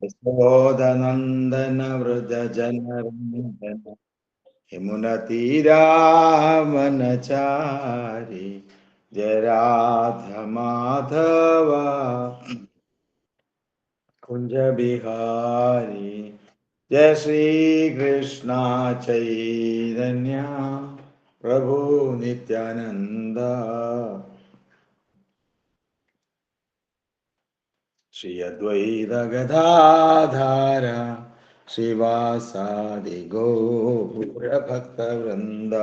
यशोदनन्दन व्रजजनरञ्जन यमुनतीरावनचारि जय राधा माधव कुंज बिहारी जय श्री कृष्ण चैतन्य प्रभु नित्यानंद श्री अद्वैत गदाधर श्रीवासादि गौर भक्त वृंद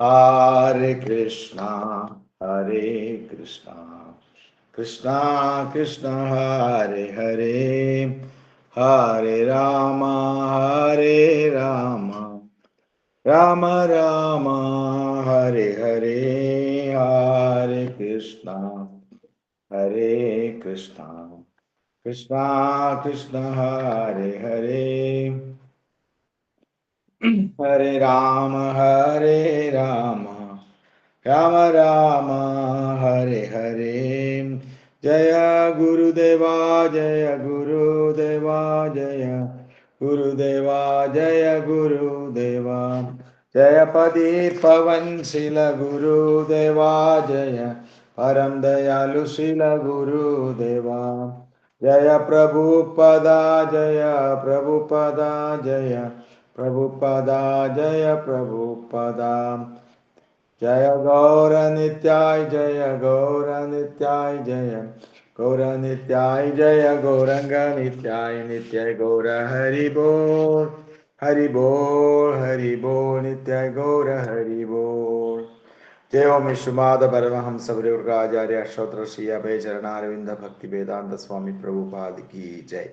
हरे कृष्णा कृष्णा कृष्णा हरे हरे हरे राम राम राम हरे हरे हरे कृष्णा कृष्णा कृष्णा हरे हरे हरे राम राम राम हरे हरे जय गुरुदेवा जय गुरुदेवा जय गुरुदेवा जय गुरुदेवा जय पदी पवन शिल गुरुदेवा जय परम दयालु शिल गुरुदेवा जय प्रभुपदा जय प्रभुपदा जय प्रभुपदा जय प्रभुपदा जय गौर नित्याय जय गौर नित्याय जय गौर नित्याय जय गौरंग नित्याय नित्य गौर हरि बोल नित्य गौर हरि बोल। जय ओम विश्वनाथ परमहंस परिव्राजकाचार्य अष्टोत्तर श्री अभय चरणारविंद भक्ति वेदांत स्वामी प्रभुपाद की जय।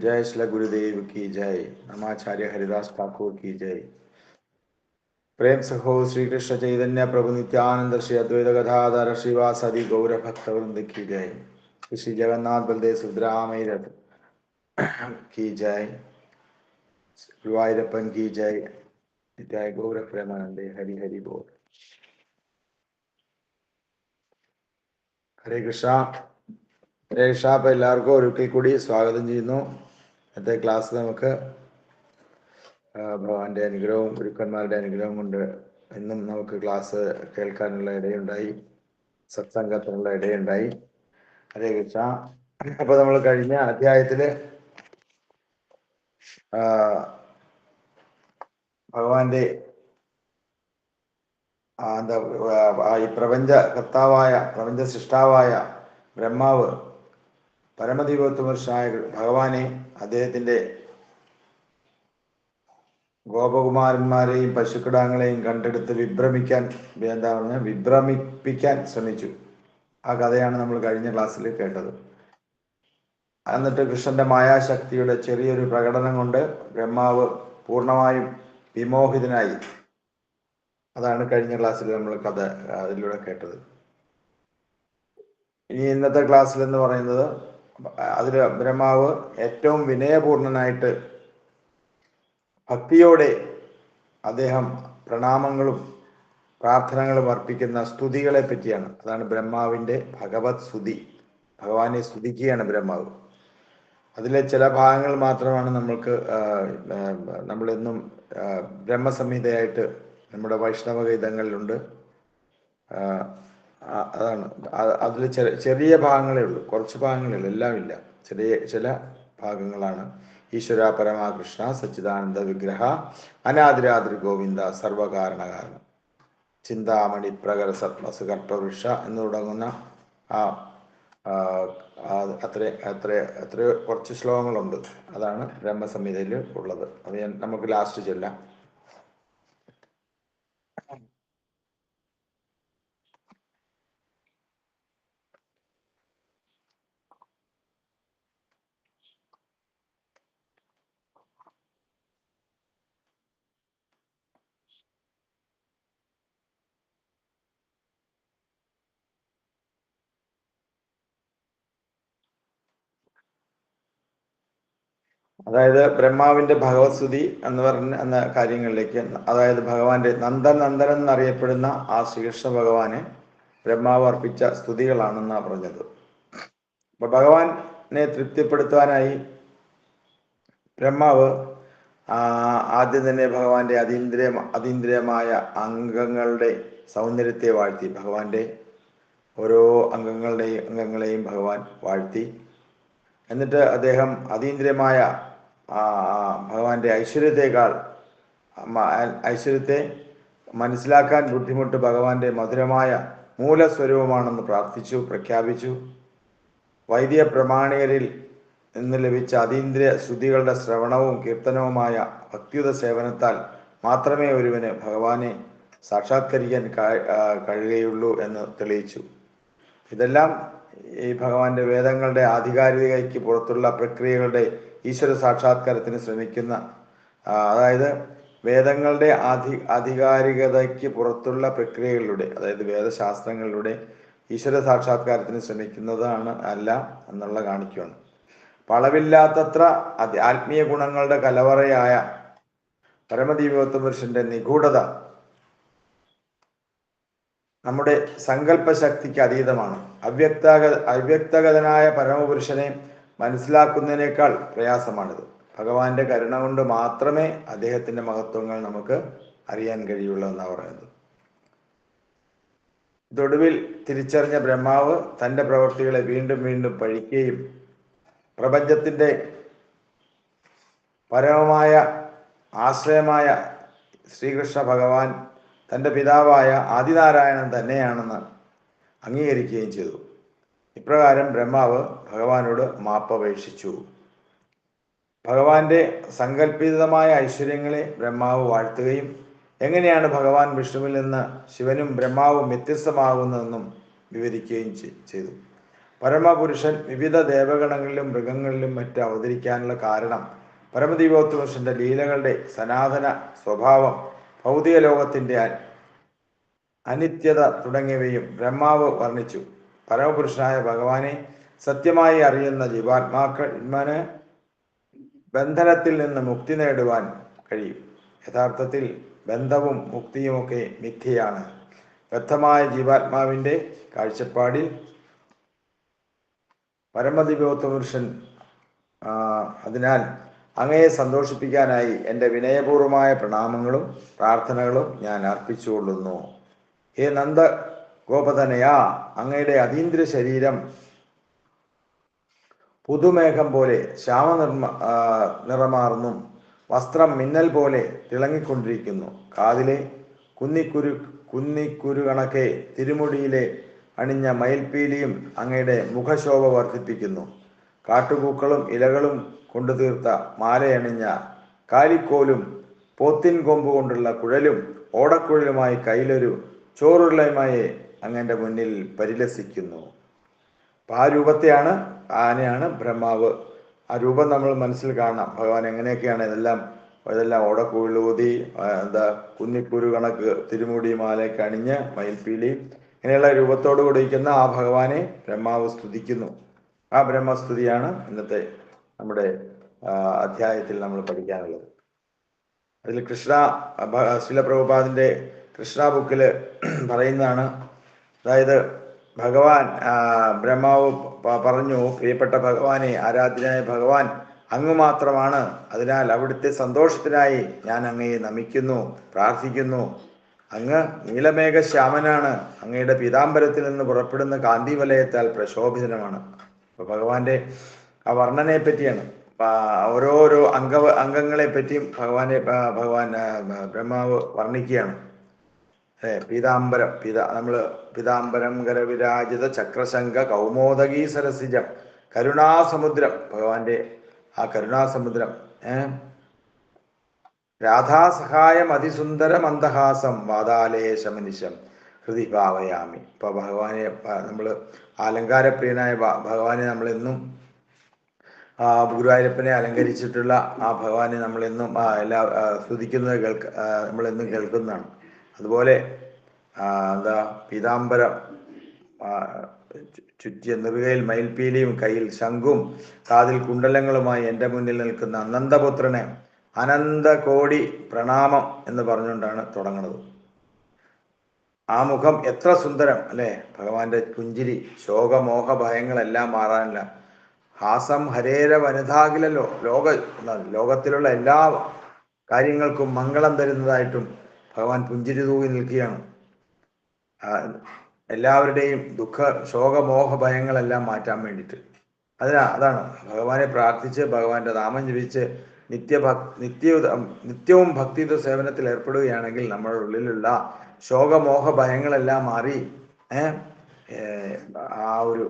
जय श्री गुरुदेव की जय। नमाचार्य हरिदास ठाकुर की जय। प्रेम सहो श्री कृष्ण चैतन्य प्रभु नित्यानंद श्री अद्वैत गदाधर श्रीवासादि गौर भक्त वृंद की जय। श्री जगन्नाथ बलदेव सुभद्रा मई रथ की जय। गुरुवायूरप्पन की जय। नित्याय गौर प्रेमानंदे हरि हरि बोल। ഹരേ കൃഷ്ണ ഹരേ കൃഷ്ണ. അപ്പോൾ എല്ലാവർക്കും ഒരിക്കൽ കൂടി സ്വാഗതം ചെയ്യുന്നു. ഇന്നത്തെ ക്ലാസ് നമുക്ക് ഭഗവാന്റെ അനുഗ്രഹവും ഗുരുക്കന്മാരുടെ അനുഗ്രഹം കൊണ്ട് ഇന്നും നമുക്ക് ക്ലാസ് കേൾക്കാനുള്ള ഇടയുണ്ടായി, സത്സംഗത്തിനുള്ള ഇടയുണ്ടായി. ഹരേ കൃഷ്ണ. അപ്പോൾ നമ്മൾ കഴിഞ്ഞ അധ്യായത്തിൽ ഭഗവാന്റെ ഈ പ്രപഞ്ച കർത്താവായ പ്രപഞ്ച സൃഷ്ടാവായ ബ്രഹ്മാവ് പരമദൈവോത്തമർഷനായ ഭഗവാനെ അദ്ദേഹത്തിൻ്റെ ഗോപകുമാരന്മാരെയും പശുക്കിടാങ്ങളെയും കണ്ടെടുത്ത് വിഭ്രമിപ്പിക്കാൻ ശ്രമിച്ചു. ആ കഥയാണ് നമ്മൾ കഴിഞ്ഞ ക്ലാസ്സിൽ കേട്ടത്. എന്നിട്ട് കൃഷ്ണന്റെ മായാശക്തിയുടെ ചെറിയൊരു പ്രകടനം കൊണ്ട് ബ്രഹ്മാവ് പൂർണ്ണമായും വിമോഹിതനായി. അതാണ് കഴിഞ്ഞ ക്ലാസ്സിൽ നമ്മൾ കഥ അതിലൂടെ കേട്ടത്. ഇനി ഇന്നത്തെ ക്ലാസ്സിൽ എന്ന് പറയുന്നത് അതിൽ ബ്രഹ്മാവ് ഏറ്റവും വിനയപൂർണനായിട്ട് ഭക്തിയോടെ അദ്ദേഹം പ്രണാമങ്ങളും പ്രാർത്ഥനകളും അർപ്പിക്കുന്ന സ്തുതികളെ പറ്റിയാണ്. അതാണ് ബ്രഹ്മാവിൻ്റെ ഭഗവത് സ്തുതി. ഭഗവാനെ സ്തുതിക്കുകയാണ് ബ്രഹ്മാവ്. അതിലെ ചില ഭാഗങ്ങൾ മാത്രമാണ് നമ്മളെന്നും ബ്രഹ്മസംഹിതയായിട്ട് നമ്മുടെ വൈഷ്ണവ ഗീതങ്ങളിലുണ്ട്. അതാണ് അതിൽ ചെറിയ ഭാഗങ്ങളേ ഉള്ളൂ, കുറച്ച് ഭാഗങ്ങളേ ഉള്ളൂ, എല്ലാം ഇല്ല. ചില ഭാഗങ്ങളാണ്. ഈശ്വര പരമാകൃഷ്ണ സച്ചിദാനന്ദ വിഗ്രഹ അനാദിരാദ്രി ഗോവിന്ദ സർവകാരണകാരണം ചിന്താമണി പ്രകര സത്മസ് കൽപ്പവൃക്ഷ എന്ന് തുടങ്ങുന്ന അത്ര കുറച്ച് ശ്ലോകങ്ങളുണ്ട്. അതാണ് ബ്രഹ്മസംഹിതയിൽ ഉള്ളത്. അത് നമുക്ക് ലാസ്റ്റ് ചൊല്ലാം. അതായത് ബ്രഹ്മാവിന്റെ ഭഗവത് സ്തുതി എന്ന കാര്യങ്ങളിലേക്ക്, അതായത് ഭഗവാന്റെ നന്ദൻ എന്നറിയപ്പെടുന്ന ആ ശ്രീകൃഷ്ണ ഭഗവാന് ബ്രഹ്മാവ് അർപ്പിച്ച സ്തുതികളാണെന്നാണ് പറഞ്ഞത്. അപ്പോൾ ഭഗവാനെ തൃപ്തിപ്പെടുത്തുവാനായി ബ്രഹ്മാവ് ആദ്യം തന്നെ ഭഗവാന്റെ അതീന്ദ്രിയമായ അംഗങ്ങളുടെ സൗന്ദര്യത്തെ വാഴ്ത്തി. ഭഗവാന്റെ ഓരോ അംഗങ്ങളെയും ഭഗവാൻ വാഴ്ത്തി. എന്നിട്ട് അദ്ദേഹം അതീന്ദ്രിയമായ ഭഗവാന്റെ ഐശ്വര്യത്തെ മനസ്സിലാക്കാൻ ബുദ്ധിമുട്ട് ഭഗവാന്റെ മധുരമായ മൂലസ്വരൂപമാണെന്ന് പ്രഖ്യാപിച്ചു. വൈദിക പ്രമാണികരിൽ നിന്ന് ലഭിച്ച അതീന്ദ്രിയ ശ്രുതികളുടെ ശ്രവണവും കീർത്തനവുമായ ഭക്തിയുത സേവനത്താൽ മാത്രമേ ഒരുവന് ഭഗവാനെ സാക്ഷാത്കരിക്കാൻ കഴിയുകയുള്ളൂ എന്ന് തെളിയിച്ചു. ഇതെല്ലാം ഈ ഭഗവാന്റെ വേദങ്ങളുടെ ആധികാരികതയ്ക്ക് പുറത്തുള്ള പ്രക്രിയകളുടെ ഈശ്വര സാക്ഷാത്കാരത്തിന് ശ്രമിക്കുന്ന, അതായത് വേദങ്ങളുടെ ആധികാരികതയ്ക്ക് പുറത്തുള്ള പ്രക്രിയകളിലൂടെ, അതായത് വേദശാസ്ത്രങ്ങളിലൂടെ ഈശ്വര സാക്ഷാത്കാരത്തിന് ശ്രമിക്കുന്നതാണ് അല്ല എന്നുള്ള കാണിക്കുകയാണ്. അളവില്ലാത്തത്ര ആത്മീയ ഗുണങ്ങളുടെ കലവറയായ പരമദിവ്യോത്തമ പുരുഷന്റെ നിഗൂഢത നമ്മുടെ സങ്കല്പശക്തിക്ക് അതീതമാണ്. അവ്യക്തഗതനായ പരമപുരുഷനെ മനസ്സിലാക്കുന്നതിനേക്കാൾ പ്രയാസമാണിത്. ഭഗവാന്റെ കരുണ കൊണ്ട് മാത്രമേ അദ്ദേഹത്തിന്റെ മഹത്വങ്ങൾ നമുക്ക് അറിയാൻ കഴിയുള്ളൂ എന്നാണ് പറയുന്നത്. ഇതൊടുവിൽ തിരിച്ചറിഞ്ഞ ബ്രഹ്മാവ് തന്റെ പ്രവൃത്തികളെ വീണ്ടും വീണ്ടും പഴിക്കുകയും പ്രപഞ്ചത്തിന്റെ പരമമായ ആശ്രയമായ ശ്രീകൃഷ്ണ ഭഗവാൻ തൻ്റെ പിതാവായ ആദിനാരായണൻ തന്നെയാണെന്ന് അംഗീകരിക്കുകയും ചെയ്തു. ഇപ്രകാരം ബ്രഹ്മാവ് ഭഗവാനോട് മാപ്പപേക്ഷിച്ചു. ഭഗവാന്റെ സങ്കല്പിതമായ ഐശ്വര്യങ്ങളെ ബ്രഹ്മാവ് വാഴ്ത്തുകയും എങ്ങനെയാണ് ഭഗവാൻ വിഷ്ണുവിൽ നിന്ന് ശിവനും ബ്രഹ്മാവും വ്യത്യസ്തമാകുന്നതെന്നും വിവരിക്കുകയും ചെയ്തു. പരമപുരുഷൻ വിവിധ ദേവഗണങ്ങളിലും മൃഗങ്ങളിലും മറ്റും അവതരിക്കാനുള്ള കാരണം പരമദിവ്യോത്തമ പുരുഷന്റെ ലീലകളുടെ സനാതന സ്വഭാവം, ഭൗതിക ലോകത്തിന്റെ അനിത്യത തുടങ്ങിയവയും ബ്രഹ്മാവ് വർണ്ണിച്ചു. പരമപുരുഷനായ ഭഗവാനെ സത്യമായി അറിയുന്ന ജീവാത്മാക്കളിന് ബന്ധനത്തിൽ നിന്ന് മുക്തി നേടുവാൻ കഴിയും. യഥാർത്ഥത്തിൽ ബന്ധവും മുക്തിയുമൊക്കെ മിഥ്യയാണ്. ബദ്ധമായ ജീവാത്മാവിന്റെ കാഴ്ചപ്പാടിൽ പരമദിവ്യോത്തമ പുരുഷൻ അതിനാൽ അങ്ങയെ സന്തോഷിപ്പിക്കാനായി എൻ്റെ വിനയപൂർവമായ പ്രണാമങ്ങളും പ്രാർത്ഥനകളും ഞാൻ അർപ്പിച്ചുകൊള്ളുന്നു. ഹേ നന്ദ ഗോപതനയാ, അങ്ങയുടെ അതീന്ദ്ര ശരീരം പുതുമേഘം പോലെ നിറമാർന്നും വസ്ത്രം മിന്നൽ പോലെ തിളങ്ങിക്കൊണ്ടിരിക്കുന്നു. കാതിലെ കുന്നിക്കുരു കണക്കെ തിരുമുടിയിലെ അണിഞ്ഞ മയിൽപ്പീലിയും അങ്ങയുടെ മുഖശോഭ വർദ്ധിപ്പിക്കുന്നു. കാട്ടുപൂക്കളും ഇലകളും കൊണ്ടു തീർത്ത മാലയണിഞ്ഞ കാലിക്കോലും പോത്തിൻ കൊമ്പ് കൊണ്ടുള്ള കുഴലും ഓടക്കുഴലുമായി കയ്യിലൊരു ചോറുള്ളയുമായി അങ്ങന്റെ മുന്നിൽ പരിലസിക്കുന്നു. അപ്പം ആ രൂപത്തെയാണ്, ആനയാണ് ബ്രഹ്മാവ്. ആ രൂപം നമ്മൾ മനസ്സിൽ കാണാം. ഭഗവാൻ എങ്ങനെയൊക്കെയാണ് ഇതെല്ലാം ഓടക്കുഴലൂതി, കുന്നിക്കുരു കണക്ക് തിരുമുടി മാലയൊക്കെ അണിഞ്ഞ് മയിൽപ്പീലി ഇങ്ങനെയുള്ള രൂപത്തോട് കൂടിയിരിക്കുന്ന ആ ഭഗവാനെ ബ്രഹ്മാവ് സ്തുതിക്കുന്നു. ആ ബ്രഹ്മസ്തുതിയാണ് ഇന്നത്തെ നമ്മുടെ അധ്യായത്തിൽ നമ്മൾ പഠിക്കാനുള്ളത്. അതിൽ ശ്രീല പ്രഭുപാദിന്റെ കൃഷ്ണ ബുക്കിൽ പറയുന്നതാണ്. അതായത് ഭഗവാൻ ബ്രഹ്മാവ് പറഞ്ഞു, പ്രിയപ്പെട്ട ഭഗവാനെ, ആരാധ്യനായ ഭഗവാൻ അങ്ങ് മാത്രമാണ്. അതിനാൽ അവിടുത്തെ സന്തോഷത്തിനായി ഞാൻ അങ്ങയെ നമിക്കുന്നു, പ്രാർത്ഥിക്കുന്നു. അങ്ങ് നീലമേഘശ്യാമനാണ്. അങ്ങയുടെ പീതാംബരത്തിൽ നിന്ന് പുറപ്പെടുന്ന കാന്തിവലയത്താൽ പ്രശോഭിതമാണ്. അപ്പൊ ഭഗവാന്റെ ആ വർണ്ണനയെ പറ്റിയാണ്, ഓരോരോ അംഗങ്ങളെ പറ്റിയും ഭഗവാൻ ബ്രഹ്മാവ് വർണ്ണിക്കുകയാണ്. പീതാംബരം കരവിരാജിത ചക്രശങ്ക കൗമോദകീ സരസിജം കരുണാസമുദ്രം, ഭഗവാന്റെ ആ കരുണാസമുദ്രം. രാധാസഹായം അതിസുന്ദര മന്ദഹാസം വാതാലയേശമനിശം ഹൃദി ഭാവയാമി. ഇപ്പൊ ഭഗവാനെ നമ്മൾ അലങ്കാരപ്രിയനായ ഭഗവാനെ നമ്മളെന്നും ഗുരുവായൂരപ്പനെ അലങ്കരിച്ചിട്ടുള്ള ആ ഭഗവാനെ നമ്മളെന്നും സ്തുതിക്കുന്നത് നമ്മളെന്നും കേൾക്കുന്നതാണ്. അതുപോലെ പീതാംബരം ചുറ്റിയ നെറുകയിൽ മയിൽപ്പീലിയും കയ്യിൽ ശംഖും കാതിൽ കുണ്ടലങ്ങളുമായി എൻ്റെ മുന്നിൽ നിൽക്കുന്ന അനന്തപുത്രനെ അനന്തകോടി പ്രണാമം എന്ന് പറഞ്ഞുകൊണ്ടാണ് തുടങ്ങുന്നത്. ആ മുഖം എത്ര സുന്ദരം അല്ലേ! ഭഗവാന്റെ പുഞ്ചിരി, ശോകമോഹ ഭയങ്ങളെല്ലാം മാറാനില്ല. ഹാസം ഹരേര വനിതാകിലല്ലോ, ലോകത്തിലുള്ള എല്ലാ കാര്യങ്ങൾക്കും മംഗളം തരുന്നതായിട്ടും ഭഗവാൻ പുഞ്ചിരി തൂകി നിൽക്കുകയാണ്. എല്ലാവരുടെയും ശോകമോഹ ഭയങ്ങളെല്ലാം മാറ്റാൻ വേണ്ടിയിട്ട്. അതാണ് ഭഗവാനെ പ്രാർത്ഥിച്ച് ഭഗവാന്റെ നാമം ജപിച്ച് നിത്യവും ഭക്തിയുത സേവനത്തിൽ ഏർപ്പെടുകയാണെങ്കിൽ നമ്മുടെ ഉള്ളിലുള്ള ശോകമോഹ ഭയങ്ങളെല്ലാം മാറി ആ ഒരു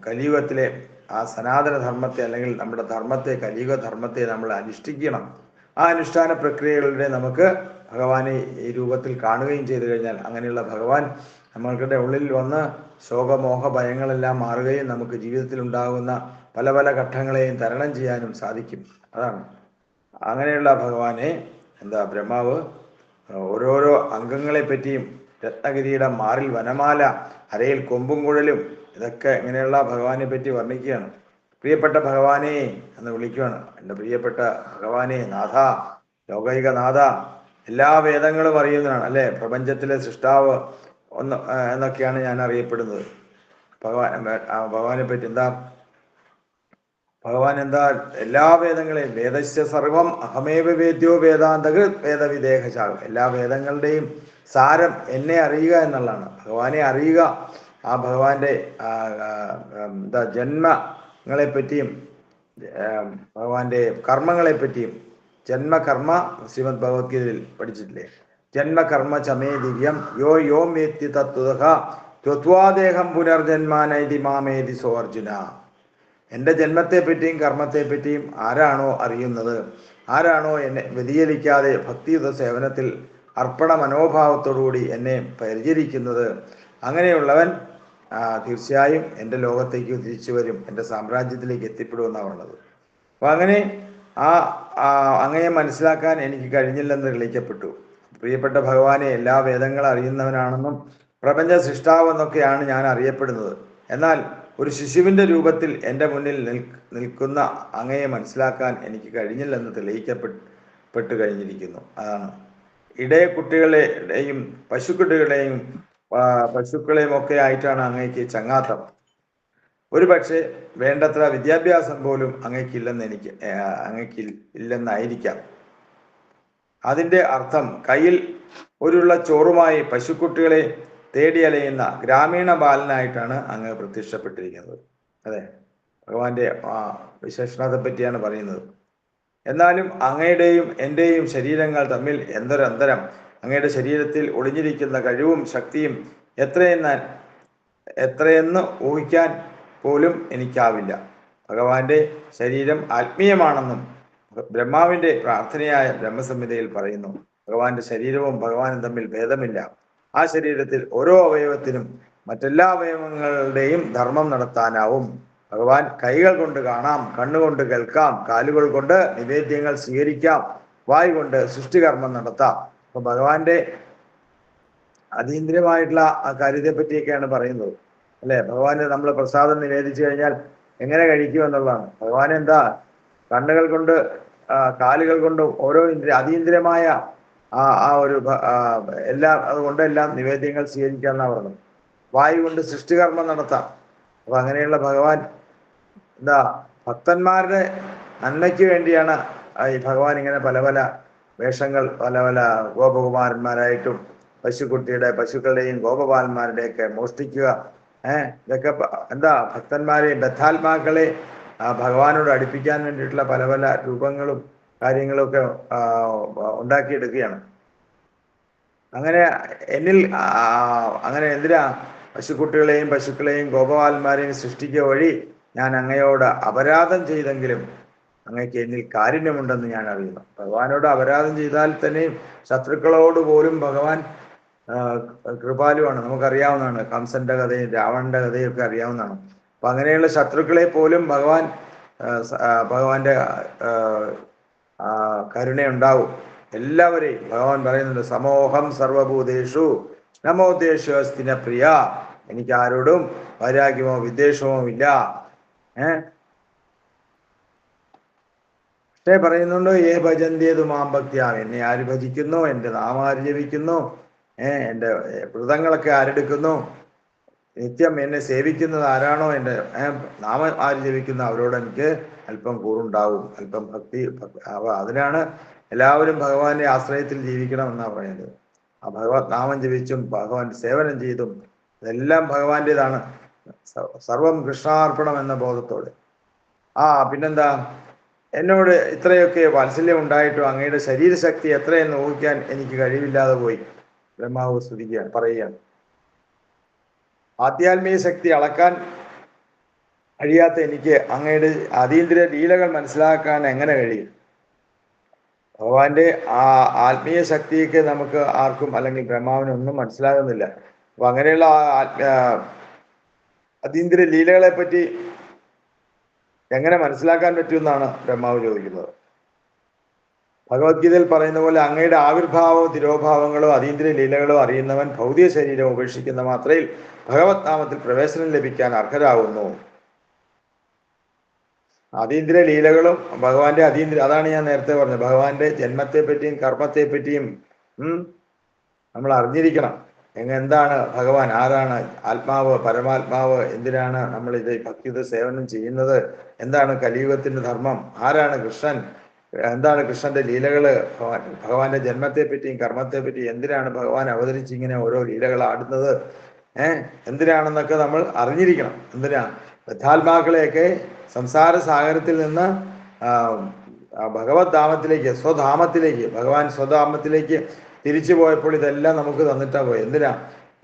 കലിയുഗത്തിലെ ആ സനാതന ധർമ്മത്തെ, അല്ലെങ്കിൽ നമ്മുടെ ധർമ്മത്തെ, കലിയുഗ ധർമ്മത്തെ നമ്മൾ അനുഷ്ഠിക്കണം. ആ അനുഷ്ഠാന പ്രക്രിയകളിലൂടെ നമുക്ക് ഭഗവാനെ ഈ രൂപത്തിൽ കാണുകയും ചെയ്തു കഴിഞ്ഞാൽ അങ്ങനെയുള്ള ഭഗവാൻ നമ്മളുടെ ഉള്ളിൽ വന്ന് ശോകമോഹ ഭയങ്ങളെല്ലാം മാറുകയും നമുക്ക് ജീവിതത്തിൽ ഉണ്ടാകുന്ന പല പല ഘട്ടങ്ങളെയും തരണം ചെയ്യാനും സാധിക്കും. അതാണ് അങ്ങനെയുള്ള ഭഗവാനെ ബ്രഹ്മാവ് ഓരോരോ അംഗങ്ങളെ പറ്റിയും രത്നഗിരിയുടെ മാറിൽ വനമാല, അരയിൽ കൊമ്പും കുഴലും, ഇതൊക്കെ ഇങ്ങനെയുള്ള ഭഗവാനെ പറ്റി വർണ്ണിക്കുകയാണ്. പ്രിയപ്പെട്ട ഭഗവാനെ എന്ന് വിളിക്കുകയാണ്. എൻ്റെ പ്രിയപ്പെട്ട ഭഗവാനെ, നാഥ, ലൗകിക നാഥ, എല്ലാ വേദങ്ങളും അറിയുന്നതാണ് അല്ലേ, പ്രപഞ്ചത്തിലെ സൃഷ്ടാവ് എന്നൊക്കെയാണ് ഞാൻ അറിയപ്പെടുന്നത്. ഭഗവാനെ പറ്റി ഭഗവാൻ എല്ലാ വേദങ്ങളെയും, വേദസ്യ സർവം അഹമേവ വേദ്യോ വേദാന്തകൃത് വേദവിദേഹശാഖ, എല്ലാ വേദങ്ങളുടെയും സാരം എന്നെ അറിയുക എന്നുള്ളതാണ്. ഭഗവാനെ അറിയുക, ആ ഭഗവാന്റെ ജന്മങ്ങളെപ്പറ്റിയും ഭഗവാന്റെ കർമ്മങ്ങളെ പറ്റിയും. ജന്മകർമ്മ ശ്രീമദ് ഭഗവത്ഗീതയിൽ പഠിച്ചിട്ടില്ലേ? ജന്മകർമ്മ ചമേ ദിവ്യം യോ യോ മേത്തി തത്വതഃ ത്വത്വാദേഹം പുനർജന്മാനൈതി മാമേതി സോ അർജുന. എൻ്റെ ജന്മത്തെപ്പറ്റിയും കർമ്മത്തെപ്പറ്റിയും ആരാണോ അറിയുന്നത്, ആരാണോ എന്നെ വ്യതിചലിക്കാതെ ഭക്തിയുത സേവനത്തിൽ അർപ്പണ മനോഭാവത്തോടുകൂടി എന്നെ പരിചരിക്കുന്നത്, അങ്ങനെയുള്ളവൻ തീർച്ചയായും എൻ്റെ ലോകത്തേക്ക് തിരിച്ചു വരും, എൻ്റെ സാമ്രാജ്യത്തിലേക്ക് എത്തിപ്പെടുമെന്നാണ് പറഞ്ഞത്. അപ്പം അങ്ങനെ അങ്ങയെ മനസ്സിലാക്കാൻ എനിക്ക് കഴിഞ്ഞില്ലെന്ന് തെളിയിക്കപ്പെട്ടു. പ്രിയപ്പെട്ട ഭഗവാനെ, എല്ലാ വേദങ്ങളും അറിയുന്നവനാണെന്നും പ്രപഞ്ച സൃഷ്ടാവെന്നൊക്കെയാണ് ഞാൻ അറിയപ്പെടുന്നത്. എന്നാൽ ഒരു ശിശുവിൻ്റെ രൂപത്തിൽ എൻ്റെ മുന്നിൽ നിൽക്കുന്ന അങ്ങയെ മനസ്സിലാക്കാൻ എനിക്ക് കഴിഞ്ഞില്ലെന്ന് തെളിയിക്കപ്പെട്ടു കഴിഞ്ഞിരിക്കുന്നു. അതാണ് ഇടയ കുട്ടികളുടെയും പശുക്കളെയും ഒക്കെ ആയിട്ടാണ് അങ്ങയ്ക്ക് ചങ്ങാത്തം. ഒരു പക്ഷേ വേണ്ടത്ര വിദ്യാഭ്യാസം പോലും അങ്ങയ്ക്കില്ലെന്നായിരിക്കാം. അതിൻ്റെ അർത്ഥം കയ്യിൽ ഒരുള്ള ചോറുമായി പശുക്കുട്ടികളെ തേടി അലയുന്ന ഗ്രാമീണ ബാലനായിട്ടാണ് അങ്ങ് പ്രത്യക്ഷപ്പെട്ടിരിക്കുന്നത്. അതെ, ഭഗവാന്റെ വിശേഷണത്തെ പറ്റിയാണ് പറയുന്നത്. എന്നാലും അങ്ങയുടെയും എൻ്റെയും ശരീരങ്ങൾ തമ്മിൽ എന്തൊരന്തരം! അങ്ങയുടെ ശരീരത്തിൽ ഒളിഞ്ഞിരിക്കുന്ന കഴിവും ശക്തിയും എത്രയെന്ന് ഊഹിക്കാൻ പോലും എനിക്കാവില്ല. ഭഗവാന്റെ ശരീരം ആത്മീയമാണെന്നും ബ്രഹ്മാവിന്റെ പ്രാർത്ഥനയായ ബ്രഹ്മസംഹിതയിൽ പറയുന്നു. ഭഗവാന്റെ ശരീരവും ഭഗവാനും തമ്മിൽ ഭേദമില്ല. ആ ശരീരത്തിൽ ഓരോ അവയവത്തിനും മറ്റെല്ലാ അവയവങ്ങളുടെയും ധർമ്മം നടത്താനാവും. ഭഗവാൻ കൈകൾ കൊണ്ട് കാണാം, കണ്ണുകൊണ്ട് കേൾക്കാം, കാലുകൾ കൊണ്ട് നിവേദ്യങ്ങൾ സ്വീകരിക്കാം, വായു കൊണ്ട് സൃഷ്ടികർമ്മം നടത്താം. അപ്പൊ ഭഗവാന്റെ അതീന്ദ്രിയമായിട്ടുള്ള ആ കാര്യത്തെ പറ്റിയൊക്കെയാണ് പറയുന്നത് അല്ലെ. ഭഗവാന് നമ്മൾ പ്രസാദം നിവേദിച്ചു കഴിഞ്ഞാൽ എങ്ങനെ കഴിക്കും എന്നുള്ളതാണ്. ഭഗവാൻ കണ്ണുകൾ കൊണ്ട് കാലുകൾ കൊണ്ട് ഓരോ അതീന്ദ്രിയമായ ആ ഒരു അതുകൊണ്ടെല്ലാം നിവേദ്യങ്ങൾ സ്വീകരിക്കാമെന്നാണ് പറഞ്ഞത്. വായു കൊണ്ട് സൃഷ്ടികർമ്മം നടത്താം. അപ്പൊ അങ്ങനെയുള്ള ഭഗവാൻ ഭക്തന്മാരുടെ നന്മയ്ക്ക് വേണ്ടിയാണ് ഈ ഭഗവാൻ ഇങ്ങനെ പല പല വേഷങ്ങൾ, പല പല ഗോപകുമാരന്മാരായിട്ടും പശുക്കളുടെയും ഗോപപാലന്മാരുടെയൊക്കെ മോഷ്ടിക്കുക, ഇതൊക്കെ ഭക്തന്മാരെയും ബദ്ധാത്മാക്കളെ ഭഗവാനോട് അടുപ്പിക്കാൻ വേണ്ടിയിട്ടുള്ള പല പല രൂപങ്ങളും കാര്യങ്ങളും ഒക്കെ ഉണ്ടാക്കിയെടുക്കുകയാണ്. അങ്ങനെ എന്തിനാ പശുക്കളെയും ഗോപപാലന്മാരെയും സൃഷ്ടിക്കുക വഴി ഞാൻ അങ്ങയോട് അപരാധം ചെയ്തെങ്കിലും അങ്ങയ്ക്ക് എന്നിൽ കാരുണ്യമുണ്ടെന്ന് ഞാൻ അറിയുന്നു. ഭഗവാനോട് അപരാധം ചെയ്താൽ തന്നെ ശത്രുക്കളോട് പോലും ഭഗവാൻ കൃപാലുവാണ്. നമുക്കറിയാവുന്നതാണ്. കംസന്റെ കഥയും രാവണന്റെ കഥയും ഒക്കെ അറിയാവുന്നതാണ്. അപ്പൊ അങ്ങനെയുള്ള ശത്രുക്കളെ പോലും ഭഗവാന്റെ കരുണയുണ്ടാവും. എല്ലാവരെയും ഭഗവാൻ പറയുന്നുണ്ട്, സമോഹം സർവഭൂതേഷു നമോദ്ദേശോ സ്തിന പ്രിയ. എനിക്ക് ആരോടും വൈരാഗ്യമോ വിദ്വേഷമോ ഇല്ല. പക്ഷേ പറയുന്നുണ്ട്, ഏ ഭജന്തിയതു മാം ഭക്തിയാ, എന്നെ ആര് ഭജിക്കുന്നു, എൻ്റെ നാമാര് ജപിക്കുന്നു, എൻ്റെ വ്രതങ്ങളൊക്കെ ആരെടുക്കുന്നു, നിത്യം എന്നെ സേവിക്കുന്നത് ആരാണോ, എൻ്റെ നാമം ആര് ജപിക്കുന്നു അവരോട് എനിക്ക് അല്പം കൂറുണ്ടാവും, അല്പം ഭക്തി. അതിനാണ് എല്ലാവരും ഭഗവാന്റെ ആശ്രയത്തിൽ ജീവിക്കണം എന്നാണ് പറയുന്നത്. ആ ഭഗവത് നാമം ജപിച്ചും ഭഗവാൻ സേവനം ചെയ്തും ഇതെല്ലാം ഭഗവാന്റേതാണ്, സർവം കൃഷ്ണാർപ്പണം എന്ന ബോധത്തോടെ. പിന്നെന്താ, എന്നോട് ഇത്രയൊക്കെ വാത്സല്യം ഉണ്ടായിട്ടും അങ്ങയുടെ ശരീരശക്തി എത്രയെന്ന് ഊഹിക്കാൻ എനിക്ക് കഴിവില്ലാതെ പോയി. ബ്രഹ്മാവ് സ്തുതിക്കുകയാണ്, പറയുകയാണ്. ആധ്യാത്മിക ശക്തി അളക്കാൻ കഴിയാത്ത എനിക്ക് അങ്ങയുടെ അതീന്ദ്രിയ ലീലകൾ മനസ്സിലാക്കാൻ എങ്ങനെ കഴിയും? ഭഗവാന്റെ ആ ആത്മീയ ശക്തിക്ക് നമുക്ക് ആർക്കും, അല്ലെങ്കിൽ ബ്രഹ്മാവിനൊന്നും മനസ്സിലാകുന്നില്ല. അപ്പൊ അങ്ങനെയുള്ള അതീന്ദ്രിയ ലീലകളെ പറ്റി എങ്ങനെ മനസ്സിലാക്കാൻ പറ്റുമെന്നാണ് ബ്രഹ്മാവ് ചോദിക്കുന്നത്. ഭഗവത്ഗീതയിൽ പറയുന്ന പോലെ അങ്ങയുടെ ആവിർഭാവവും തിരോഭാവങ്ങളോ അതീന്ദ്രിയ ലീലകളോ അറിയുന്നവൻ ഭൗതിക ശരീരം ഉപേക്ഷിക്കുന്ന മാത്രയിൽ ഭഗവത് നാമത്തിൽ പ്രവേശനം ലഭിക്കാൻ അർഹരാകുന്നു. അതീന്ദ്രിയ ലീലകളും ഭഗവാന്റെ അതാണ് ഞാൻ നേരത്തെ പറഞ്ഞത്. ഭഗവാന്റെ ജന്മത്തെ പറ്റിയും കർമ്മത്തെ പറ്റിയും നമ്മൾ അറിഞ്ഞിരിക്കണം. എന്താണ് ഭഗവാൻ, ആരാണ് ആത്മാവ്, പരമാത്മാവ്, എന്തിനാണ് നമ്മൾ ഇത് ഭക്തിയുത സേവനം ചെയ്യുന്നത്, എന്താണ് കലിയുഗത്തിന്റെ ധർമ്മം, ആരാണ് കൃഷ്ണൻ, എന്താണ് കൃഷ്ണന്റെ ലീലകള്, ഭഗവാന്റെ ജന്മത്തെ പറ്റിയും കർമ്മത്തെ പറ്റിയും, എന്തിനാണ് ഭഗവാൻ അവതരിച്ച് ഇങ്ങനെ ഓരോ ലീലകൾ ആടുന്നത്, എന്തിനാണെന്നൊക്കെ നമ്മൾ അറിഞ്ഞിരിക്കണം. എന്തിനാ ബദ്ധാത്മാക്കളെയൊക്കെ സംസാര സാഗരത്തിൽ നിന്ന് ഭഗവത് ധാമത്തിലേക്ക്, സ്വധാമത്തിലേക്ക്, ഭഗവാൻ സ്വധാമത്തിലേക്ക് തിരിച്ചു പോയപ്പോൾ ഇതെല്ലാം നമുക്ക് തന്നിട്ടാ പോയി. എന്തിനാ?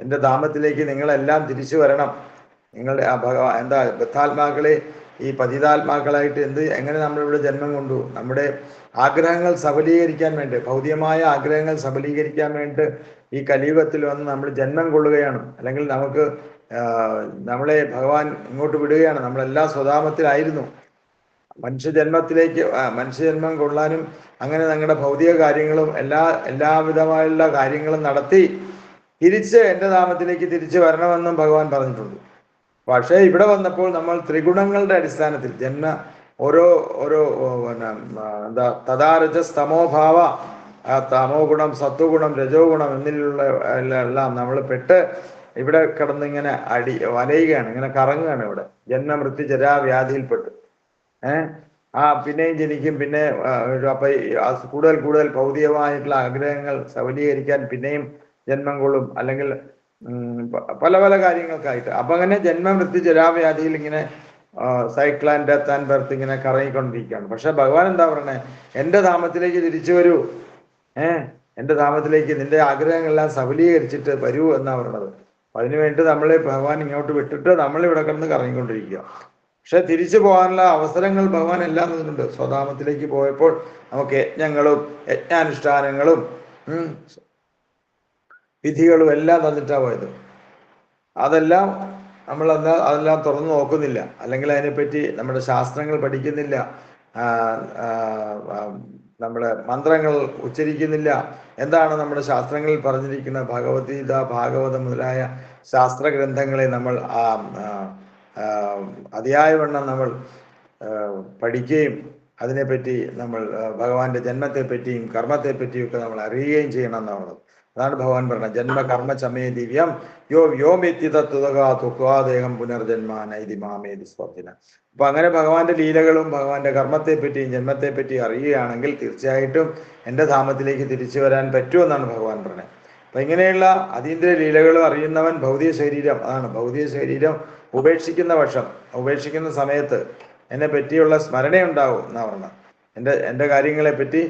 എൻ്റെ ധാമത്തിലേക്ക് നിങ്ങളെല്ലാം തിരിച്ചു വരണം. നിങ്ങൾ ബദ്ധാത്മാക്കളെ ഈ പതിതാത്മാക്കളായിട്ട് എങ്ങനെ നമ്മളിവിടെ ജന്മം കൊണ്ടു, നമ്മുടെ ആഗ്രഹങ്ങൾ സഫലീകരിക്കാൻ വേണ്ടി, ഭൗതികമായ ആഗ്രഹങ്ങൾ സഫലീകരിക്കാൻ വേണ്ടി ഈ കലിയുഗത്തിൽ വന്ന് നമ്മൾ ജന്മം കൊള്ളുകയാണ്. അല്ലെങ്കിൽ നമ്മളെ ഭഗവാൻ ഇങ്ങോട്ട് വിടുകയാണ്. നമ്മളെല്ലാം സ്വധാമത്തിലായിരുന്നു. മനുഷ്യജന്മം കൊള്ളാനും അങ്ങനെ ഞങ്ങളുടെ ഭൗതിക കാര്യങ്ങളും എല്ലാവിധമായുള്ള കാര്യങ്ങളും നടത്തി തിരിച്ച് എൻ്റെ ധാമത്തിലേക്ക് തിരിച്ചു വരണമെന്നും ഭഗവാൻ പറഞ്ഞിട്ടുണ്ട്. പക്ഷേ ഇവിടെ വന്നപ്പോൾ നമ്മൾ ത്രിഗുണങ്ങളുടെ അടിസ്ഥാനത്തിൽ ഓരോ തഥാരജസ്തമോഭാവ, തമോ ഗുണം, സത്വഗുണം, രജോ ഗുണം എന്നിലുള്ള എല്ലാം നമ്മൾ പെട്ട് ഇവിടെ കിടന്നിങ്ങനെ വലയുകയാണ്, ഇങ്ങനെ കറങ്ങുകയാണ്. ഇവിടെ ജന്മമൃത്യു ജരാവ്യാധിയിൽപ്പെട്ട് പിന്നെയും ജനിക്കും. പിന്നെ അപ്പൊ കൂടുതൽ ഭൗതികമായിട്ടുള്ള ആഗ്രഹങ്ങൾ സഫലീകരിക്കാൻ പിന്നെയും ജന്മം കൊള്ളും, അല്ലെങ്കിൽ പല പല കാര്യങ്ങൾക്കായിട്ട്. അപ്പൊ അങ്ങനെ ജന്മമൃത്യു ജരാവ്യാധിയിൽ ഇങ്ങനെ cycle and death and birth ഇങ്ങനെ കറങ്ങിക്കൊണ്ടിരിക്കുകയാണ്. പക്ഷെ ഭഗവാൻ എന്താ പറയണേ? എൻ്റെ ധാമത്തിലേക്ക് തിരിച്ചു വരൂ, എൻ്റെ ധാമത്തിലേക്ക് നിന്റെ ആഗ്രഹങ്ങളെല്ലാം സഫലീകരിച്ചിട്ട് വരൂ എന്നാ പറയണത്. അതിനുവേണ്ടി നമ്മളെ ഭഗവാൻ ഇങ്ങോട്ട് വിട്ടിട്ട് നമ്മളിവിടെ കിടന്ന് കറങ്ങിക്കൊണ്ടിരിക്കുക. പക്ഷെ തിരിച്ചു പോകാനുള്ള അവസരങ്ങൾ ഭഗവാൻ എല്ലാം തന്നിട്ടുണ്ട്. സ്വധാമത്തിലേക്ക് പോയപ്പോൾ നമുക്ക് യജ്ഞാനുഷ്ഠാനങ്ങളും വിധികളും എല്ലാം തന്നിട്ടാ പോയത്. അതെല്ലാം അതെല്ലാം തുറന്നു നോക്കുന്നില്ല, അല്ലെങ്കിൽ അതിനെപ്പറ്റി നമ്മുടെ ശാസ്ത്രങ്ങൾ പഠിക്കുന്നില്ല, നമ്മുടെ മന്ത്രങ്ങൾ ഉച്ചരിക്കുന്നില്ല. എന്താണ് നമ്മുടെ ശാസ്ത്രങ്ങളിൽ പറഞ്ഞിരിക്കുന്ന ഭഗവത്ഗീത, ഭാഗവതം മുതലായ ശാസ്ത്ര ഗ്രന്ഥങ്ങളെ നമ്മൾ അതിയായവണ്ണം നമ്മൾ പഠിക്കുകയും അതിനെപ്പറ്റി നമ്മൾ ഭഗവാന്റെ ജന്മത്തെപ്പറ്റിയും കർമ്മത്തെപ്പറ്റിയും ഒക്കെ നമ്മൾ അറിയുകയും ചെയ്യണം എന്നാണ്. അതാണ് ഭഗവാൻ പറഞ്ഞത്, ജന്മ കർമ്മ ചമേ ദിവ്യം യോ വ്യോമെത്തി തത്വദേഹം പുനർജന്മാനൈതി മാമേതി സ്വപ്ന. അപ്പൊ അങ്ങനെ ഭഗവാന്റെ ലീലകളും ഭഗവാന്റെ കർമ്മത്തെപ്പറ്റിയും ജന്മത്തെപ്പറ്റിയും അറിയുകയാണെങ്കിൽ തീർച്ചയായിട്ടും എൻ്റെ ധാമത്തിലേക്ക് തിരിച്ചു വരാൻ പറ്റുമെന്നാണ് ഭഗവാൻ പറഞ്ഞത്. അപ്പൊ ഇങ്ങനെയുള്ള അതീന്ദ്രിയ ലീലകളും അറിയുന്നവൻ ഭൗതിക ശരീരം, അതാണ് ഭൗതിക ശരീരം ഉപേക്ഷിക്കുന്ന സമയത്ത് എന്നെ പറ്റിയുള്ള സ്മരണയുണ്ടാവും എന്നാ പറഞ്ഞത്. എൻ്റെ കാര്യങ്ങളെപ്പറ്റി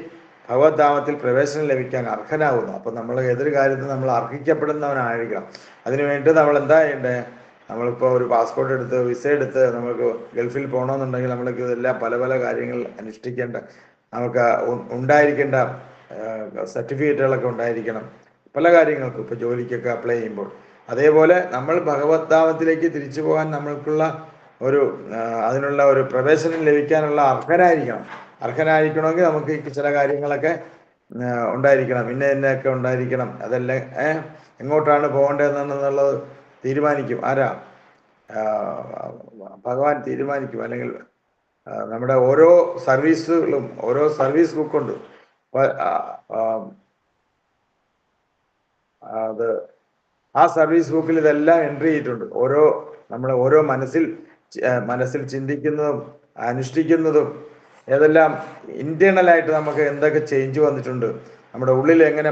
ഭഗവത് ധാമത്തിൽ പ്രവേശനം ലഭിക്കാൻ അർഹനാകുന്നു. അപ്പം നമ്മൾ ഏതൊരു കാര്യത്തിൽ നമ്മൾ അർഹിക്കപ്പെടുന്നവനായിരിക്കണം. അതിനുവേണ്ടി നമ്മൾ എന്താ ചെയ്യണ്ടേ? നമ്മളിപ്പോൾ ഒരു പാസ്പോർട്ട് എടുത്ത് വിസ എടുത്ത് നമുക്ക് ഗൾഫിൽ പോകണമെന്നുണ്ടെങ്കിൽ നമ്മൾക്ക് ഇതെല്ലാം പല പല കാര്യങ്ങൾ അനുഷ്ഠിക്കേണ്ട, നമുക്ക് ഉണ്ടായിരിക്കേണ്ട സർട്ടിഫിക്കറ്റുകളൊക്കെ ഉണ്ടായിരിക്കണം പല കാര്യങ്ങൾക്കും, ഇപ്പോൾ ജോലിക്കൊക്കെ അപ്ലൈ ചെയ്യുമ്പോൾ. അതേപോലെ നമ്മൾ ഭഗവത് ധാമത്തിലേക്ക് തിരിച്ചു പോകാൻ നമ്മൾക്കുള്ള അതിനുള്ള ഒരു പ്രവേശനം ലഭിക്കാനുള്ള അർഹനായിരിക്കണമെങ്കിൽ നമുക്ക് ചില കാര്യങ്ങളൊക്കെ ഉണ്ടായിരിക്കണം, ഇന്നൊക്കെ ഉണ്ടായിരിക്കണം. അതെല്ലാം എങ്ങോട്ടാണ് പോകേണ്ടതെന്നുള്ളത് തീരുമാനിക്കും ആരാ? ഭഗവാൻ തീരുമാനിക്കും. അല്ലെങ്കിൽ നമ്മുടെ ഓരോ സർവീസുകളും ഓരോ സർവീസ് ബുക്കുണ്ട്. അത് ആ സർവീസ് ബുക്കിൽ ഇതെല്ലാം എൻട്രി ചെയ്തിട്ടുണ്ട്. നമ്മൾ ഓരോ മനസ്സിൽ ചിന്തിക്കുന്നതും അനുഷ്ഠിക്കുന്നതും ഏതെല്ലാം ഇന്റേണലായിട്ട് നമുക്ക് എന്തൊക്കെ ചേഞ്ച് വന്നിട്ടുണ്ട്, നമ്മുടെ ഉള്ളിൽ എങ്ങനെ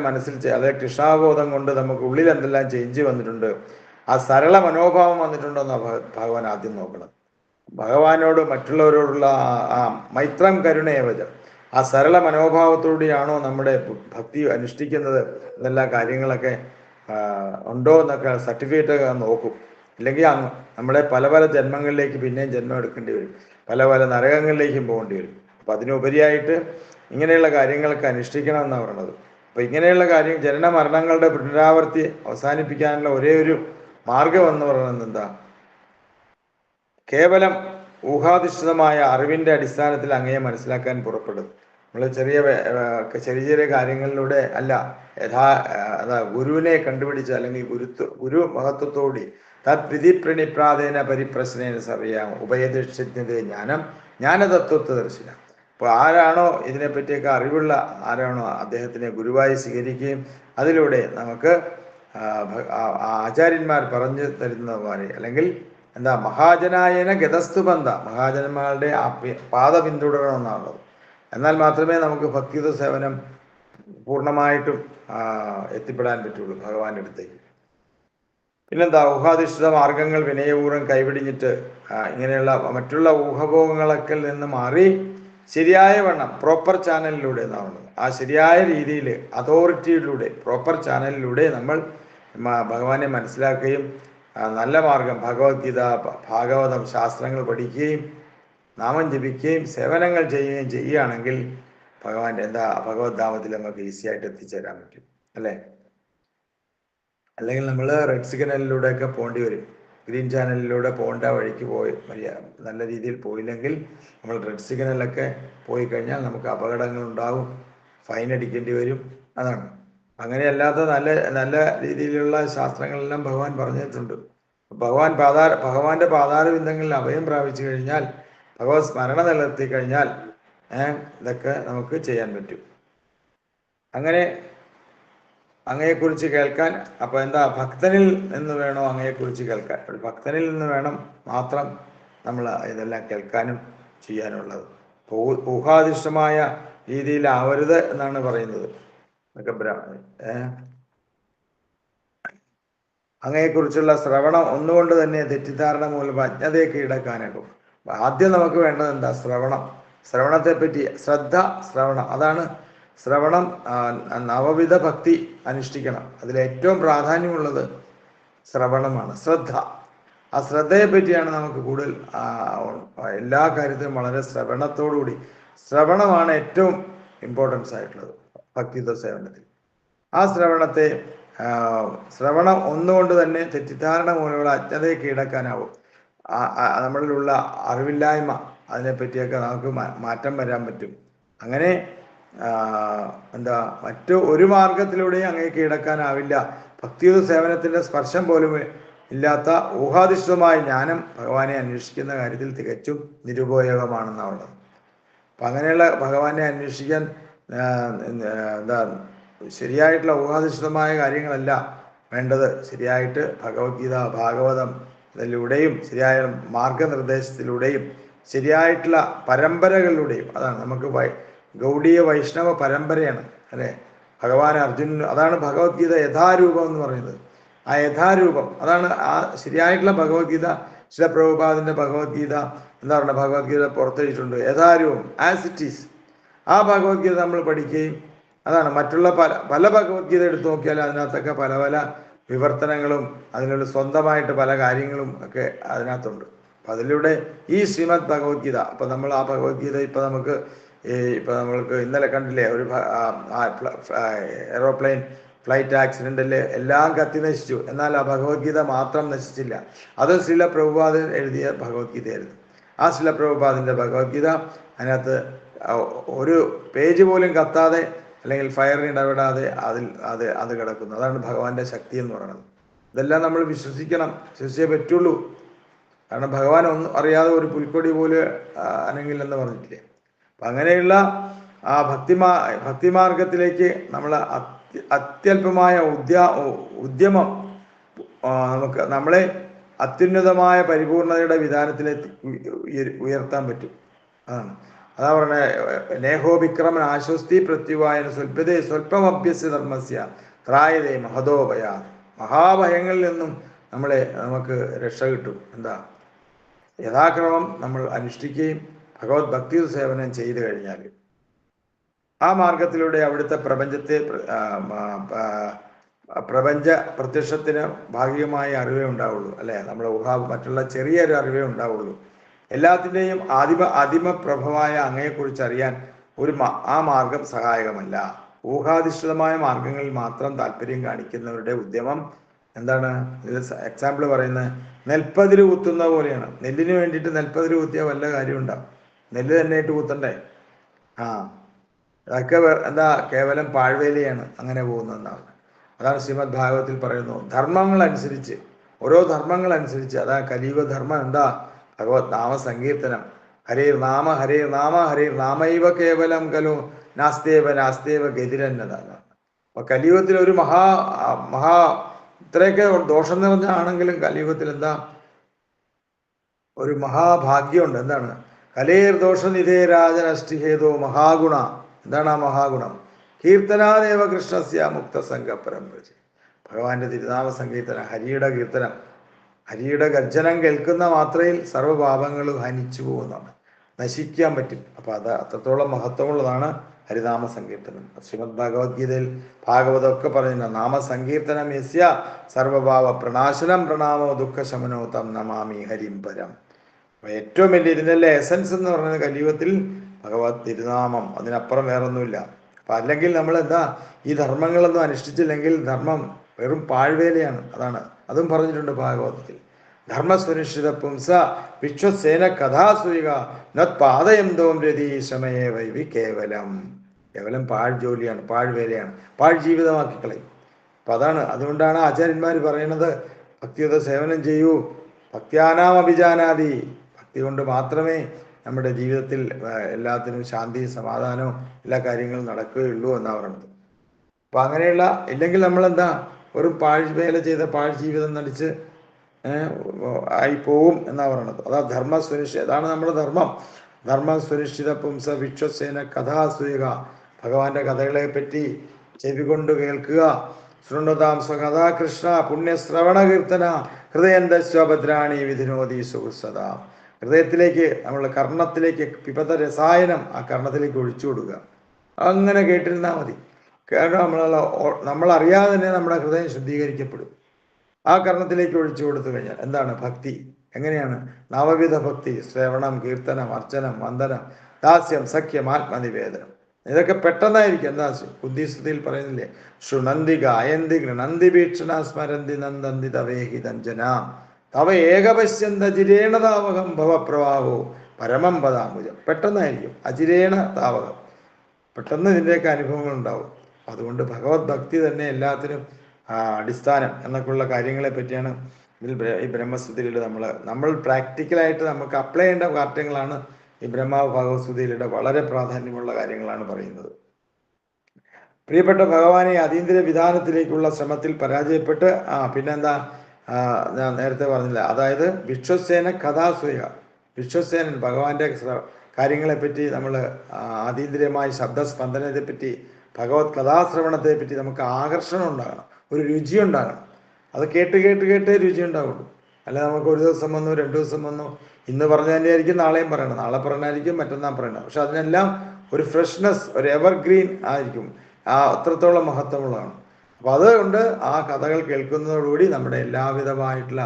അതായത് കൃഷ്ണാബോധം കൊണ്ട് നമുക്ക് ഉള്ളിൽ എന്തെല്ലാം ചേഞ്ച് വന്നിട്ടുണ്ട്, ആ സരള മനോഭാവം വന്നിട്ടുണ്ടോന്നാ ഭഗവാൻ ആദ്യം നോക്കണം. ഭഗവാനോട് മറ്റുള്ളവരോടുള്ള ആ മൈത്രം കരുണേവചം, ആ സരള മനോഭാവത്തോടെയാണോ നമ്മുടെ ഭക്തി അനുഷ്ഠിക്കുന്നത് എന്നെല്ലാ കാര്യങ്ങളൊക്കെ ഉണ്ടോ എന്നൊക്കെ സർട്ടിഫിക്കറ്റ് നോക്കും. ഇല്ലെങ്കിൽ നമ്മളെ പല പല ജന്മങ്ങളിലേക്ക് പിന്നെയും ജന്മം എടുക്കേണ്ടി വരും, പല പല നരകങ്ങളിലേക്കും പോകേണ്ടി വരും. അപ്പം അതിനുപരിയായിട്ട് ഇങ്ങനെയുള്ള കാര്യങ്ങളൊക്കെ അനുഷ്ഠിക്കണം എന്നാണ് പറയുന്നത്. അപ്പം ഇങ്ങനെയുള്ള ജനന മരണങ്ങളുടെ പുനരാവൃത്തി അവസാനിപ്പിക്കാനുള്ള ഒരേ ഒരു മാർഗം എന്ന് പറയുന്നത് എന്താ? കേവലം ഊഹാധിഷ്ഠിതമായ അറിവിന്റെ അടിസ്ഥാനത്തിൽ അങ്ങയെ മനസ്സിലാക്കാൻ പുറപ്പെടും. നമ്മൾ ചെറിയ ചെറിയ കാര്യങ്ങളിലൂടെ അല്ല, ഗുരുവിനെ കണ്ടുപിടിച്ച് അല്ലെങ്കിൽ ഗുരു മഹത്വത്തോടെ തദ്വിധി പ്രണിപ്രാദേന പരിപ്രശ്നേന സറിയാം ഉഭയദക്ഷിജ്ഞത ജ്ഞാനതത്വത്തെ ദർശനം. അപ്പോൾ ആരാണോ ഇതിനെപ്പറ്റിയൊക്കെ അറിവുള്ള ആരാണോ അദ്ദേഹത്തിനെ ഗുരുവായി സ്വീകരിക്കുകയും അതിലൂടെ നമുക്ക് ആചാര്യന്മാർ പറഞ്ഞു തരുന്ന പോലെ, അല്ലെങ്കിൽ മഹാജനായന ഗതസ്തുബന്ധ, മഹാജന്മാരുടെ ആ പാത പിന്തുടരണമെന്നാണുള്ളത്. എന്നാൽ മാത്രമേ നമുക്ക് ഭക്തിയുത സേവനം പൂർണ്ണമായിട്ടും എത്തിപ്പെടാൻ പറ്റുള്ളൂ ഭഗവാന്റെ അടുത്തേക്ക്. ഊഹാധിഷ്ഠിത മാർഗങ്ങൾ വിനയപൂർവ്വം കൈവിടിഞ്ഞിട്ട് ഇങ്ങനെയുള്ള മറ്റുള്ള ഊഹഭോഗങ്ങളൊക്കെ നിന്ന് മാറി ശരിയായ വണ്ണം പ്രോപ്പർ ചാനലിലൂടെ എന്നാണ്, ആ ശരിയായ രീതിയിൽ അതോറിറ്റിയിലൂടെ പ്രോപ്പർ ചാനലിലൂടെ നമ്മൾ ഭഗവാനെ മനസ്സിലാക്കുകയും നല്ല മാർഗം ഭഗവത്ഗീത, ഭാഗവതം, ശാസ്ത്രങ്ങൾ പഠിക്കുകയും നാമം ജപിക്കുകയും സേവനങ്ങൾ ചെയ്യുകയാണെങ്കിൽ ഭഗവത് ധാമത്തിൽ നമുക്ക് ഈസിയായിട്ട് എത്തിച്ചേരാൻ പറ്റും, അല്ലേ? അല്ലെങ്കിൽ നമ്മൾ റെഡ് സിഗ്നലിലൂടെയൊക്കെ പോകേണ്ടി വരും. ഗ്രീൻ ചാനലിലൂടെ പോകേണ്ട വഴിക്ക് നല്ല രീതിയിൽ പോയില്ലെങ്കിൽ നമ്മൾ റെഡ് സിഗ്നലൊക്കെ പോയി കഴിഞ്ഞാൽ നമുക്ക് അപകടങ്ങൾ ഉണ്ടാവും, ഫൈൻ അടിക്കേണ്ടി വരും. അതാണ്. അങ്ങനെയല്ലാത്ത നല്ല രീതിയിലുള്ള ശാസ്ത്രങ്ങളെല്ലാം ഭഗവാൻ പറഞ്ഞിട്ടുണ്ട്. ഭഗവാന്റെ പാതാരബിന്ദങ്ങളിൽ അഭയം പ്രാപിച്ചു കഴിഞ്ഞാൽ, ഭഗവത് സ്മരണ നിലനിർത്തി കഴിഞ്ഞാൽ ഇതൊക്കെ നമുക്ക് ചെയ്യാൻ പറ്റും. അങ്ങനെ അങ്ങയെക്കുറിച്ച് കേൾക്കാൻ ഭക്തനിൽ നിന്ന് വേണോ അങ്ങയെക്കുറിച്ച് കേൾക്കാൻ? ഒരു ഭക്തനിൽ നിന്ന് വേണം മാത്രം നമ്മൾ ഇതെല്ലാം കേൾക്കാനും ചെയ്യാനുള്ളത്. ഊഹാധിഷ്ഠമായ രീതിയിലാവരുത് എന്നാണ് പറയുന്നത്. അങ്ങയെക്കുറിച്ചുള്ള ശ്രവണം ഒന്നുകൊണ്ട് തന്നെ തെറ്റിദ്ധാരണ മൂലം അജ്ഞതയെ കീഴടക്കാനാകും. ആദ്യം നമുക്ക് വേണ്ടത് എന്താ? ശ്രവണത്തെ പറ്റി ശ്രവണം. അതാണ് ശ്രവണം. നവവിധ ഭക്തി അനുഷ്ഠിക്കണം. അതിലേറ്റവും പ്രാധാന്യമുള്ളത് ശ്രവണമാണ്, ശ്രദ്ധ. ആ ശ്രദ്ധയെ പറ്റിയാണ് നമുക്ക് കൂടുതൽ എല്ലാ കാര്യത്തിലും വളരെ ശ്രവണത്തോടുകൂടി. ശ്രവണമാണ് ഏറ്റവും ഇമ്പോർട്ടൻസ് ആയിട്ടുള്ളത് ഭക്തിത്വ സേവനത്തിൽ. ആ ശ്രവണം ഒന്നുകൊണ്ട് തന്നെ തെറ്റിദ്ധാരണ മൂലമുള്ള അജ്ഞതയെ കീഴടക്കാനാവും. നമ്മളിലുള്ള അറിവില്ലായ്മ അതിനെപ്പറ്റിയൊക്കെ നമുക്ക് മാറ്റം വരാൻ പറ്റും. അങ്ങനെ മറ്റു ഒരു മാർഗത്തിലൂടെയും അങ്ങേ കീഴടക്കാനാവില്ല. ഭക്തിയുത സേവനത്തിന്റെ സ്പർശം പോലും ഇല്ലാത്ത ഊഹാധിഷ്ഠിതമായ ജ്ഞാനം ഭഗവാനെ അന്വേഷിക്കുന്ന കാര്യത്തിൽ തികച്ചും നിരുപയോഗമാണെന്നാണ്. അപ്പം അങ്ങനെയുള്ള ഭഗവാനെ അന്വേഷിക്കാൻ ശരിയായിട്ടുള്ള ഊഹാധിഷ്ഠിതമായ കാര്യങ്ങളല്ല വേണ്ടത്. ശരിയായിട്ട് ഭഗവത്ഗീത, ഭാഗവതം ഇതിലൂടെയും ശരിയായ മാർഗനിർദ്ദേശത്തിലൂടെയും ശരിയായിട്ടുള്ള പരമ്പരകളിലൂടെയും, അതാണ് നമുക്ക് ഗൗഡീയ വൈഷ്ണവ പരമ്പരയാണ്, അല്ലേ? ഭഗവാൻ അർജുനൻ, അതാണ് ഭഗവത്ഗീത യഥാരൂപം എന്ന് പറയുന്നത്. ആ യഥാരൂപം അതാണ് ആ ശരിയായിട്ടുള്ള ഭഗവത്ഗീത. ശ്രീല പ്രഭുപാദിന്റെ ഭഗവത്ഗീത എന്താ പറയുക? ഭഗവത്ഗീത പുറത്തെഴുതിയിട്ടുണ്ട് യഥാരൂപം, ആസ് ഇറ്റ് ഈസ്. ആ ഭഗവത്ഗീത നമ്മൾ പഠിക്കുകയും, അതാണ് മറ്റുള്ള പല ഭഗവത്ഗീത എടുത്തു നോക്കിയാൽ അതിനകത്തൊക്കെ പല പല വിവർത്തനങ്ങളും അതിനുള്ള സ്വന്തമായിട്ട് പല കാര്യങ്ങളും ഒക്കെ അതിനകത്തുണ്ട്. അപ്പം അതിലൂടെ ഈ ശ്രീമദ് ഭഗവത്ഗീത, അപ്പം നമ്മൾ ആ ഭഗവത്ഗീത നമ്മൾക്ക് ഇന്നലെ കണ്ടില്ലേ, ഒരു എയ്റോപ്ലെയിൻ ഫ്ലൈറ്റ് ആക്സിഡന്റിൽ എല്ലാം കത്തി നശിച്ചു. എന്നാൽ ആ ഭഗവത്ഗീത മാത്രം നശിച്ചില്ല. അത് ശ്രീല പ്രഭുപാദൻ എഴുതിയ ഭഗവത്ഗീതയായിരുന്നു. ആ ശ്രീല പ്രഭുപാദിന്റെ ഭഗവത്ഗീത അതിനകത്ത് ഒരു പേജ് പോലും കത്താതെ അല്ലെങ്കിൽ ഫയറിന് ഇടപെടാതെ അത് കിടക്കുന്നു. അതാണ് ഭഗവാന്റെ ശക്തി എന്ന് പറയുന്നത്. ഇതെല്ലാം നമ്മൾ വിശ്വസിച്ചേ പറ്റുള്ളൂ. കാരണം ഭഗവാൻ ഒന്നും അറിയാതെ ഒരു പുൽക്കൊടി പോലെ അനങ്ങില്ലെന്ന് പറഞ്ഞിട്ടില്ലേ. അപ്പം അങ്ങനെയുള്ള ആ ഭക്തിമാർഗത്തിലേക്ക് നമ്മൾ അത്യല്പമായ ഉദ്യമം നമ്മളെ അത്യുന്നതമായ പരിപൂർണതയുടെ വിധാനത്തിലേക്ക് ഉയർത്താൻ പറ്റും. അതാ പറഞ്ഞ നേഹോഭിക്രമൻ ആശ്വസ്തി പ്രത്യുവായന സ്വൽപതേ സ്വല്പമഭ്യസ്യ ധർമ്മസ്യ ത്രായതേ മഹതോഭയ. മഹാഭയങ്ങളിൽ നിന്നും നമുക്ക് രക്ഷ കിട്ടും. എന്താ? യഥാക്രമം നമ്മൾ അനുഷ്ഠിക്കുകയും ഭഗവത് ഭക്തി സേവനം ചെയ്തു കഴിഞ്ഞാൽ ആ മാർഗത്തിലൂടെ അവിടുത്തെ പ്രപഞ്ച പ്രത്യക്ഷത്തിന് ഭാഗികമായ അറിവേ ഉണ്ടാവുള്ളൂ, അല്ലെ? നമ്മുടെ മറ്റുള്ള ചെറിയൊരു അറിവേ ഉണ്ടാവുള്ളൂ. എല്ലാത്തിൻ്റെയും ആദിമ പ്രഭവായ അങ്ങയെക്കുറിച്ച് അറിയാൻ ആ മാർഗം സഹായകമല്ല. ഊഹാധിഷ്ഠിതമായ മാർഗങ്ങളിൽ മാത്രം താല്പര്യം കാണിക്കുന്നവരുടെ ഉദ്യമം എന്താണ്? ഇത് എക്സാമ്പിൾ പറയുന്നത് നെൽപ്പതിര് കുത്തുന്ന പോലെയാണ്. നെല്ലിന് വേണ്ടിയിട്ട് നെൽപ്പതിര് കുത്തിയാൽ വല്ല കാര്യം ഉണ്ടാവും? നെല്ല് തന്നെ ഇട്ട് കുത്തണ്ടേ? അതൊക്കെ എന്താ? കേവലം പാഴ്വേലയാണ് അങ്ങനെ പോകുന്നതെന്നാണ്. അതാണ് ശ്രീമദ് ഭാഗവത്തിൽ പറയുന്നു. ധർമ്മങ്ങൾ അനുസരിച്ച്, ഓരോ ധർമ്മങ്ങൾ അനുസരിച്ച്, അതാ കലിയുഗ ധർമ്മം എന്താ? ഭഗവത് നാമ സങ്കീർത്തനം. ഹരേർ നാമ ഹരേർ നാമ ഹരേർ നാമൈവ കേവലം കലോ നാസ്തേവ ഗതിരന്നതാണ്. അപ്പൊ കലിയുഗത്തിൽ ഒരു മഹാ ഇത്രയൊക്കെ ദോഷം നിറഞ്ഞാണെങ്കിലും കലിയുഗത്തിൽ എന്താ? ഒരു മഹാഭാഗ്യമുണ്ട്. എന്താണ്? കലേർ ദോഷനിധേ രാജനഷ്ടിഹേതോ മഹാഗുണ. എന്താണ് ആ മഹാഗുണം? കീർത്തനാദേവ കൃഷ്ണസ്യ മുക്തസംഗ പരമ്പര. ഭഗവാന്റെ തിരുനാമ സങ്കീർത്തനം, ഹരിയുടെ കീർത്തനം, ഹരിയുടെ ഗർജനം കേൾക്കുന്ന മാത്രയിൽ സർവ്വപാപങ്ങളും ഹനിച്ചു പോകുന്നതാണ്, നശിക്കാൻ പറ്റും. അപ്പൊ അത് അത്രത്തോളം മഹത്വമുള്ളതാണ് ഹരിനാമ സങ്കീർത്തനം. ശ്രീമദ് ഭഗവത്ഗീതയിൽ ഭാഗവതമൊക്കെ പറയുന്ന നാമസങ്കീർത്തനം യസ്യ സർവഭാവ പ്രണാശനം പ്രണാമോ ദുഃഖശമനോ തം നമാമി ഹരിം പരം. ഏറ്റവും വലിയ ഇതിൻ്റെ എസൻസ് എന്ന് പറയുന്നത് കലിയുഗത്തിൽ ഭഗവത് തിരുനാമം, അതിനപ്പുറം വേറൊന്നുമില്ല. അപ്പൊ അല്ലെങ്കിൽ നമ്മൾ എന്താ ഈ ധർമ്മങ്ങളൊന്നും അനുഷ്ഠിച്ചില്ലെങ്കിൽ ധർമ്മം വെറും പാഴ്വേലയാണ്. അതും പറഞ്ഞിട്ടുണ്ട് ഭാഗവതത്തിൽ. ധർമ്മസുനിശ്ചിത പുംസ വിശ്വസേന കഥാസുക നത്പാദയന്തോം രതീശമയേ വൈവി കേവലം. കേവലം പാഴ് ജോലിയാണ്, പാഴ്വേലയാണ്, പാഴ് ജീവിതമാക്കി കളയും. അപ്പൊ അതുകൊണ്ടാണ് ആചാര്യന്മാർ പറയുന്നത് ഭക്തിയുത സേവനം ചെയ്യൂ, ഭക്ത്യാനാം അഭിജാനാദി. ഭക്തി കൊണ്ട് മാത്രമേ നമ്മുടെ ജീവിതത്തിൽ എല്ലാത്തിനും ശാന്തി സമാധാനവും എല്ലാ കാര്യങ്ങളും നടക്കുകയുള്ളൂ എന്നാണ് പറയുന്നത്. അപ്പൊ അങ്ങനെയുള്ള ഇല്ലെങ്കിൽ നമ്മളെന്താ ഒരു പാഴ്വേല ചെയ്ത പാഴ് ജീവിതം നടിച്ച് ആയി പോവും എന്നാ പറയണത്. ധർമ്മ സുനിശ്ചിത, അതാണ് നമ്മുടെ ധർമ്മം. ധർമ്മ സുനിശ്ചിത പുംസ വിശ്വസേന കഥാസുക. ഭഗവാന്റെ കഥകളെ പറ്റി ചെവി കൊണ്ട് കേൾക്കുക. ശൃണ്വതാം സ്വകഥാ കൃഷ്ണ പുണ്യശ്രവണ കീർത്തന ഹൃദയന്തസ്വഭദ്രാണി വിധിനോദി സുഹൃസത. ഹൃദയത്തിലേക്ക്, നമ്മൾ കർണത്തിലേക്ക് പിപത രസായനം ആ കർണത്തിലേക്ക് ഒഴിച്ചു കൊടുക്കുക. അങ്ങനെ കേട്ടിരുന്നാൽ മതി. കാരണം നമ്മൾ അറിയാതെ തന്നെ നമ്മുടെ ഹൃദയം ശുദ്ധീകരിക്കപ്പെടും. ആ കർണത്തിലേക്ക് ഒഴിച്ചു കൊടുത്തു കഴിഞ്ഞാൽ എന്താണ് ഭക്തി? എങ്ങനെയാണ്? നവവിധ ഭക്തി: ശ്രവണം, കീർത്തനം, അർച്ചനം, വന്ദനം, ദാസ്യം, സഖ്യം, ആത്മനിവേദനം. ഇതൊക്കെ പെട്ടെന്നായിരിക്കും. എന്താ ബുദ്ധിസ്തുതിയിൽ പറയുന്നില്ലേ? ശൃണന്തി ഗായന്തി ഗൃണന്തി ഭീക്ഷണ സ്മരന്തി നന്ദന്തി തവേഹി തഞ്ജന തവ ഏകപശ്യന്ത അജിരേണ താവകം ഭവപ്രവാഹോ പരമം പദാമുജം. പെട്ടെന്നായിരിക്കും, അജിരേണ താവകം. പെട്ടെന്ന് ഇതിൻ്റെയൊക്കെ അനുഭവങ്ങൾ ഉണ്ടാവും. അതുകൊണ്ട് ഭഗവത് ഭക്തി തന്നെ എല്ലാത്തിനും അടിസ്ഥാനം എന്നൊക്കെയുള്ള കാര്യങ്ങളെ പറ്റിയാണ് ഈ ബ്രഹ്മസ്തുതിയിലൂടെ നമ്മൾ പ്രാക്ടിക്കലായിട്ട് നമുക്ക് അപ്ലൈ ചെയ്യേണ്ട കാര്യങ്ങളാണ് ഈ ബ്രഹ്മാവ് ഭഗവത്സ്തുതിയിലൂടെ വളരെ പ്രാധാന്യമുള്ള കാര്യങ്ങളാണ് പറയുന്നത്. പ്രിയപ്പെട്ട ഭഗവാനെ അതീന്ദ്രിയ വിധാനത്തിലേക്കുള്ള ശ്രമത്തിൽ പരാജയപ്പെട്ട് പിന്നെന്താ ഞാൻ നേരത്തെ പറഞ്ഞില്ല, അതായത് വിശ്വസേന കഥാസുയ. വിശ്വസേനൻ ഭഗവാന്റെ കാര്യങ്ങളെപ്പറ്റി നമ്മൾ അതീന്ദ്രിയമായ ശബ്ദസ്പന്ദനത്തെ പറ്റി, ഭഗവത് കഥാശ്രവണത്തെ പറ്റി നമുക്ക് ആകർഷണം ഉണ്ടാകണം, ഒരു രുചി ഉണ്ടാകണം. അത് കേട്ട് കേട്ട് കേട്ടേ രുചി ഉണ്ടാവുള്ളൂ. അല്ല നമുക്ക് ഒരു ദിവസം വന്നു, 2 ദിവസം വന്നു, ഇന്ന് പറഞ്ഞ തന്നെയായിരിക്കും നാളെയും പറയണം, നാളെ പറഞ്ഞായിരിക്കും മറ്റന്നാൾ പറയണം. പക്ഷെ അതിനെല്ലാം ഒരു ഫ്രഷ്നെസ്, ഒരു എവർഗ്രീൻ ആയിരിക്കും. അത്രത്തോളം മഹത്വമുള്ളതാണ്. അപ്പൊ അതുകൊണ്ട് ആ കഥകൾ കേൾക്കുന്നതോടുകൂടി നമ്മുടെ എല്ലാവിധമായിട്ടുള്ള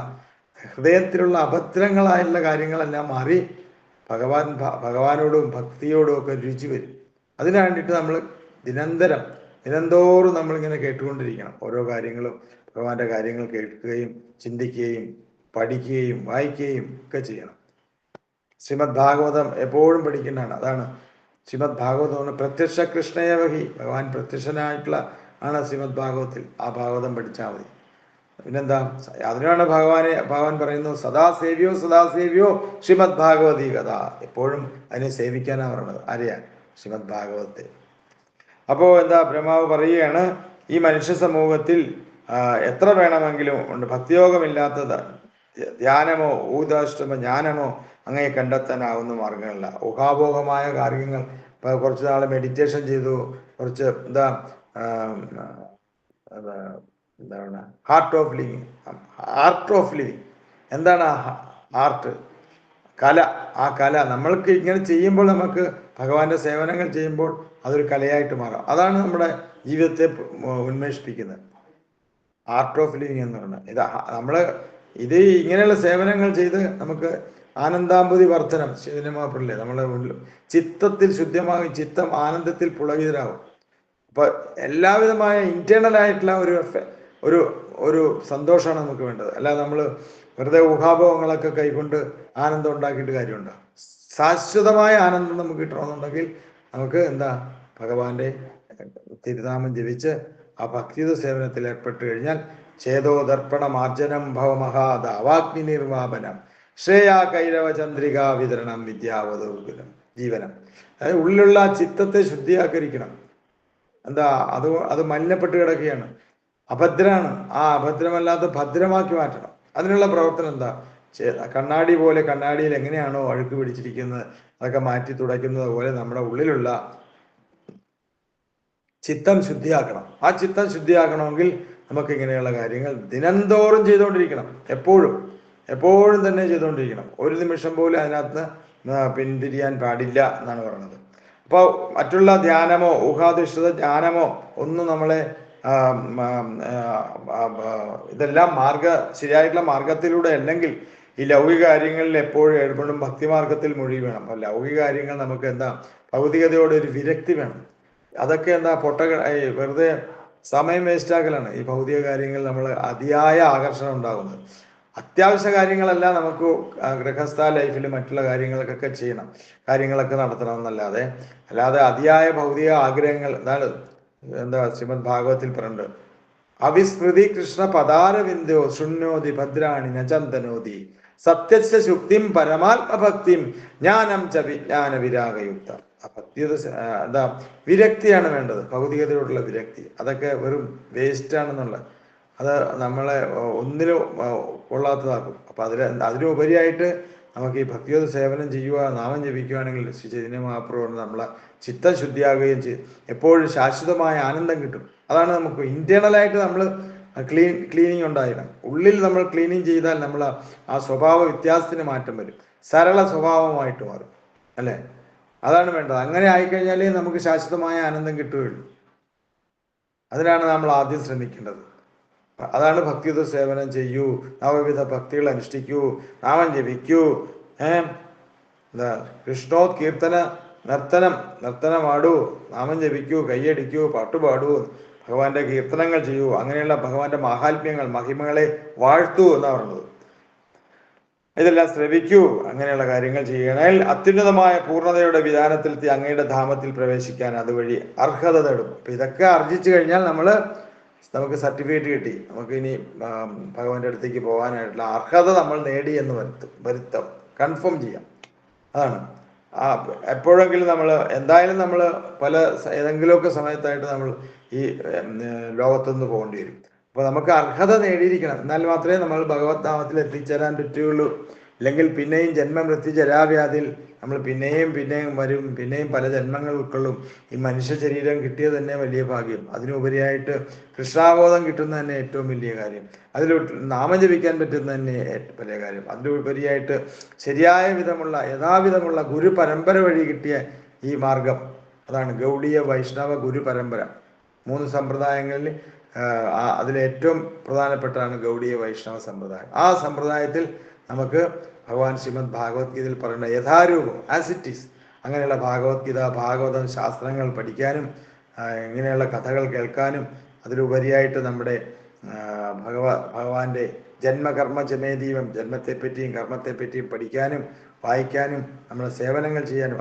ഹൃദയത്തിലുള്ള അഭദ്രങ്ങളായിട്ടുള്ള കാര്യങ്ങളെല്ലാം മാറി ഭഗവാനോടും ഭക്തിയോടും ഒക്കെ രുചി വരും. അതിനു വേണ്ടിയിട്ട് നമ്മൾ ദിനന്തോറും നമ്മളിങ്ങനെ കേട്ടുകൊണ്ടിരിക്കണം. ഓരോ കാര്യങ്ങളും ഭഗവാന്റെ കാര്യങ്ങൾ കേൾക്കുകയും ചിന്തിക്കുകയും പഠിക്കുകയും വായിക്കുകയും ഒക്കെ ചെയ്യണം. ശ്രീമദ് ഭാഗവതം എപ്പോഴും പഠിക്കേണ്ടതാണ്. അതാണ് ശ്രീമദ് ഭാഗവതം പ്രത്യക്ഷ കൃഷ്ണയേവഹി. ഭഗവാൻ പ്രത്യക്ഷനായിട്ടുള്ള ആണ് ശ്രീമദ് ഭാഗവത്തിൽ. ആ ഭാഗവതം പഠിച്ചാൽ മതി. പിന്നെന്താ? അതിനാണ് ഭഗവാൻ പറയുന്നു സദാസേവ്യോ ശ്രീമദ് ഭാഗവതി കഥ. എപ്പോഴും അതിനെ സേവിക്കാനാണ് പറയുന്നത്. ആരെയാ? ശ്രീമദ് ഭാഗവത്തെ. അപ്പോ എന്താ ബ്രഹ്മാവ് പറയുകയാണ്, ഈ മനുഷ്യ സമൂഹത്തിൽ എത്ര വേണമെങ്കിലും ഉണ്ട്. ഭക്തിയോഗമില്ലാത്തത് ധ്യാനമോ ഊതാഷ്ടമോ ജ്ഞാനമോ അങ്ങനെ കണ്ടെത്താനാവുന്ന മാർഗങ്ങളില്ല. ഊഹാഭോഗമായ കാര്യങ്ങൾ, ഇപ്പൊ കുറച്ച് നാൾ മെഡിറ്റേഷൻ ചെയ്തു, കുറച്ച് എന്താണ് heart of living, art of living. എന്താണ് ആർട്ട്? കല. ആ കല നമ്മൾക്ക് ഇങ്ങനെ ചെയ്യുമ്പോൾ, നമുക്ക് ഭഗവാന്റെ സേവനങ്ങൾ ചെയ്യുമ്പോൾ അതൊരു കലയായിട്ട് മാറാം. അതാണ് നമ്മുടെ ജീവിതത്തെ ഉന്മേഷിപ്പിക്കുന്നത്. ആർട്ട് ഓഫ് ലിവിങ് എന്ന് പറഞ്ഞാൽ ഇത് ഇങ്ങനെയുള്ള സേവനങ്ങൾ ചെയ്ത് നമുക്ക് ആനന്ദാമ്പതി വർധനം ശിവനമാപ്പില്ലേ, നമ്മളെ ചിത്തത്തിൽ ശുദ്ധമാകും, ചിത്തം ആനന്ദത്തിൽ പുളകിതരാകും. അപ്പൊ എല്ലാവിധമായ ഇന്റേണൽ ആയിട്ടുള്ള ഒരു ഒരു സന്തോഷമാണ് നമുക്ക് വേണ്ടത്. അല്ലാതെ നമ്മൾ വെറുതെ ഊഹാഭോഗങ്ങളൊക്കെ കൈകൊണ്ട് ആനന്ദം ഉണ്ടാക്കിയിട്ട് കാര്യമുണ്ടോ? ശാശ്വതമായ ആനന്ദം നമുക്ക് കിട്ടണമെന്നുണ്ടെങ്കിൽ നമുക്ക് ഭഗവാന്റെ തിരുനാമം ജപിച്ച് ആ ഭക്തിയുത സേവനത്തിൽ ഏർപ്പെട്ട് കഴിഞ്ഞാൽ ചേതോദർപ്പണ മാർജനം ഭവമഹാദാവാഗ്നി നിർവാപനം ശ്രേയാ കൈരവ ചന്ദ്രിക വിതരണം വിദ്യാവതോർഗുലം ജീവനം. അതായത് ഉള്ളിലുള്ള ചിത്തത്തെ ശുദ്ധിയാക്കരിക്കണം. അത് മലിനപ്പെട്ട് കിടക്കുകയാണ്, അഭദ്രാണ്. ആ അഭദ്രമല്ലാത്ത ഭദ്രമാക്കി മാറ്റണം. അതിനുള്ള പ്രവർത്തനം കണ്ണാടി പോലെ, കണ്ണാടിയിൽ എങ്ങനെയാണോ അഴുക്ക് പിടിച്ചിരിക്കുന്നത് അതൊക്കെ മാറ്റി തുടയ്ക്കുന്നത് പോലെ നമ്മുടെ ഉള്ളിലുള്ള ചിത്തം ശുദ്ധിയാക്കണം. ആ ചിത്തം ശുദ്ധിയാക്കണമെങ്കിൽ നമുക്ക് ഇങ്ങനെയുള്ള കാര്യങ്ങൾ ദിനംതോറും ചെയ്തുകൊണ്ടിരിക്കണം. എപ്പോഴും തന്നെ ചെയ്തുകൊണ്ടിരിക്കണം. ഒരു നിമിഷം പോലും അതിനകത്ത് പിന്തിരിയാൻ പാടില്ല എന്നാണ് പറയുന്നത്. അപ്പോൾ മറ്റുള്ള ധ്യാനമോ ഊഹാധിഷ്ഠിത ജ്ഞാനമോ ഒന്നും നമ്മളെ ഇതെല്ലാം ശരിയായിട്ടുള്ള മാർഗത്തിലൂടെ അല്ലെങ്കിൽ ഈ ലൗകിക കാര്യങ്ങളിൽ എപ്പോഴും ഏർപ്പെടും ഭക്തിമാർഗത്തിൽ മുഴുകി വേണം. അപ്പോൾ ലൗകിക കാര്യങ്ങൾ നമുക്ക് ഭൗതികതയോടെ ഒരു വിരക്തി വേണം. അതൊക്കെ വെറുതെ സമയം വേസ്റ്റാക്കലാണ് ഈ ഭൗതിക കാര്യങ്ങൾ. നമ്മൾ അതിയായ ആകർഷണം ഉണ്ടാകുന്നത്. അത്യാവശ്യ കാര്യങ്ങളെല്ലാം നമുക്ക് ഗൃഹസ്ഥ ലൈഫിൽ മറ്റുള്ള കാര്യങ്ങൾക്കൊക്കെ ചെയ്യണം, കാര്യങ്ങളൊക്കെ നടത്തണം എന്നല്ലാതെ അതിയായ ഭൗതിക ആഗ്രഹങ്ങൾ ശ്രീമദ് ഭാഗവത്തിൽ പറയുന്നുണ്ട്. അവിസ്മൃതി കൃഷ്ണ പദാരവിന്ദോ ശുണ്യോതി ഭദ്രാണി നചന്തനോതി സത്യസ്യ ശുക്തിം പരമാത്മഭക്തിം ജ്ഞാനം ച വിജ്ഞാന വിരാഗയുക്ത. ആ ഭക്തിയുടെ വിരക്തിയാണ് വേണ്ടത്, ഭൗതികതയോടുള്ള വിരക്തി. അതൊക്കെ വെറും വേസ്റ്റ് ആണെന്നുള്ളത്, അത് നമ്മളെ ഒന്നിലും കൊള്ളാത്തതാക്കും. അപ്പൊ അതിനുപരിയായിട്ട് നമുക്ക് ഈ ഭക്തിയോട് സേവനം ചെയ്യുക, നാമം ജപിക്കുകയാണെങ്കിൽ ശ്രീ ചൈതന്യ മഹാപ്രഭു നമ്മളെ ചിത്തം ശുദ്ധിയാകുകയും ചെയ്യും. എപ്പോഴും ശാശ്വതമായ ആനന്ദം കിട്ടും. അതാണ് നമുക്ക് ഇന്റേണലായിട്ട് നമ്മൾ ക്ലീനിങ് ഉണ്ടായിരുന്നു. ഉള്ളിൽ നമ്മൾ ക്ലീനിങ് ചെയ്താൽ നമ്മൾ ആ സ്വഭാവ വ്യത്യാസത്തിന് മാറ്റം വരും, സരള സ്വഭാവമായിട്ട് മാറും, അല്ലേ? അതാണ് വേണ്ടത്. അങ്ങനെ ആയിക്കഴിഞ്ഞാലേ നമുക്ക് ശാശ്വതമായ ആനന്ദം കിട്ടുകയുള്ളൂ. അതിനാണ് നമ്മൾ ആദ്യം ശ്രമിക്കേണ്ടത്. അതാണ് ഭക്തിയുത സേവനം ചെയ്യൂ, നവവിധ ഭക്തികൾ അനുഷ്ഠിക്കൂ, നാമം ജപിക്കൂ, കൃഷ്ണോത് കീർത്തന നർത്തനമാടൂ, നാമം ജപിക്കൂ, കൈയടിക്കൂ, പാട്ടുപാടൂ, ഭഗവാന്റെ കീർത്തനങ്ങൾ ചെയ്യൂ, അങ്ങനെയുള്ള ഭഗവാന്റെ മഹാത്മ്യങ്ങൾ മഹിമകളെ വാഴ്ത്തൂ എന്നാ പറഞ്ഞത്. ഇതെല്ലാം ശ്രവിക്കൂ, അങ്ങനെയുള്ള കാര്യങ്ങൾ ചെയ്യണേൽ അത്യുന്നതമായ പൂർണ്ണതയുടെ വിധാനത്തിലെത്തി അങ്ങയുടെ ധാമത്തിൽ പ്രവേശിക്കാൻ അതുവഴി അർഹത നേടും. അപ്പൊ ഇതൊക്കെ ആർജിച്ചു കഴിഞ്ഞാൽ നമുക്ക് സർട്ടിഫിക്കറ്റ് കിട്ടി, നമുക്ക് ഇനി ഭഗവാന്റെ അടുത്തേക്ക് പോകാനായിട്ടുള്ള അർഹത നമ്മൾ നേടി എന്ന് വരുത്താം, കൺഫേം ചെയ്യാം. അതാണ് എപ്പോഴെങ്കിലും എന്തായാലും നമ്മൾ ഏതെങ്കിലുമൊക്കെ സമയത്തായിട്ട് നമ്മൾ ഈ ലോകത്തുനിന്ന് പോകേണ്ടി വരും. അപ്പോൾ നമുക്ക് അർഹത നേടിയിരിക്കണം, എന്നാൽ മാത്രമേ നമ്മൾ ഭഗവത് നാമത്തിൽ എത്തിച്ചേരാൻ പറ്റുകയുള്ളൂ. അല്ലെങ്കിൽ പിന്നെയും ജന്മമൃത്യു ജരാവ്യാധിയിൽ നമ്മൾ പിന്നെയും വരും, പിന്നെയും പല ജന്മങ്ങൾ ഉൾക്കൊള്ളും. ഈ മനുഷ്യ ശരീരം കിട്ടിയത് തന്നെ വലിയ ഭാഗ്യം. അതിനുപരിയായിട്ട് കൃഷ്ണാബോധം കിട്ടുന്നത് തന്നെ ഏറ്റവും വലിയ കാര്യം. അതിൽ നാമം ജപിക്കാൻ പറ്റുന്നത് തന്നെ വലിയ കാര്യം. അതിലുപരിയായിട്ട് ശരിയായ വിധമുള്ള യഥാവിധമുള്ള ഗുരു പരമ്പര വഴി കിട്ടിയ ഈ മാർഗം, അതാണ് ഗൗഡീയ വൈഷ്ണവ ഗുരു പരമ്പര. 3 സമ്പ്രദായങ്ങളിൽ അതിലേറ്റവും പ്രധാനപ്പെട്ടാണ് ഗൗഡീയ വൈഷ്ണവ സമ്പ്രദായം. ആ സമ്പ്രദായത്തിൽ നമുക്ക് ഭഗവാൻ ശ്രീമദ് ഭാഗവത്ഗീതയിൽ പറയുന്ന യഥാരൂപം ആസ് ഇറ്റ് ഈസ് അങ്ങനെയുള്ള ഭാഗവതം ശാസ്ത്രങ്ങൾ പഠിക്കാനും ഇങ്ങനെയുള്ള കഥകൾ കേൾക്കാനും അതിലുപരിയായിട്ട് നമ്മുടെ ഭഗവാന്റെ ജന്മകർമ്മ ജമേദീപം, ജന്മത്തെപ്പറ്റിയും കർമ്മത്തെപ്പറ്റിയും പഠിക്കാനും വായിക്കാനും നമ്മുടെ സേവനങ്ങൾ ചെയ്യാനും,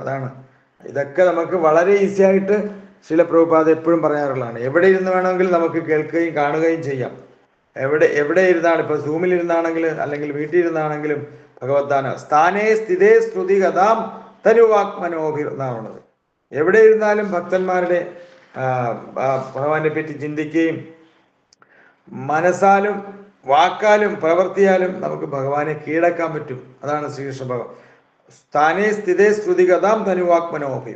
ഇതൊക്കെ നമുക്ക് വളരെ ഈസി ആയിട്ട് ശ്രീല പ്രഭുപാദ എപ്പോഴും പറയാറുള്ളതാണ്. എവിടെ ഇരുന്ന് വേണമെങ്കിലും നമുക്ക് കേൾക്കുകയും കാണുകയും ചെയ്യാം. എവിടെ ഇരുന്നാണ്, ഇപ്പൊ സൂമിൽ ഇരുന്നാണെങ്കിൽ അല്ലെങ്കിൽ വീട്ടിൽ ഇരുന്നാണെങ്കിലും ഭഗവത്ദാന സ്ഥാനേ സ്ഥിതേ സ്തുതി കഥാം തനുവാക്മനോഭിർ എന്നാണുള്ളത്. എവിടെ ഇരുന്നാലും ഭക്തന്മാരുടെ ഭഗവാനെ പറ്റി ചിന്തിക്കുകയും മനസ്സാലും വാക്കാലും പ്രവർത്തിയാലും നമുക്ക് ഭഗവാനെ കീഴടക്കാൻ പറ്റും. അതാണ് ശ്രീകൃഷ്ണ ഭഗവാൻ സ്ഥാനേ സ്ഥിതേ ശ്രുതികഥാം തനുവാത്മനോഹി.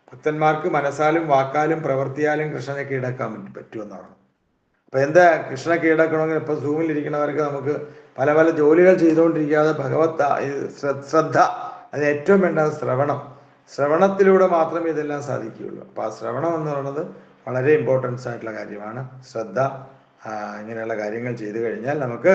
ഭക്തന്മാർക്ക് മനസ്സാലും വാക്കാലും പ്രവർത്തിയാലും കൃഷ്ണനെ കീഴടക്കാൻ പറ്റുമെന്നാണ്. അപ്പൊ എന്താ കൃഷ്ണനെ കീഴടക്കണമെങ്കിൽ ഇപ്പൊ സൂമിലിരിക്കുന്നവർക്ക് നമുക്ക് പല പല ജോലികൾ ചെയ്തുകൊണ്ടിരിക്കാതെ ഭഗവത് ശ്രദ്ധ, അതിന് ഏറ്റവും വേണ്ടത് ശ്രവണത്തിലൂടെ മാത്രമേ ഇതെല്ലാം സാധിക്കുകയുള്ളൂ. അപ്പൊ ആ ശ്രവണം എന്ന് പറയുന്നത് വളരെ ഇമ്പോർട്ടൻസ് ആയിട്ടുള്ള കാര്യമാണ്. ശ്രദ്ധ ഇങ്ങനെയുള്ള കാര്യങ്ങൾ ചെയ്തു കഴിഞ്ഞാൽ നമുക്ക്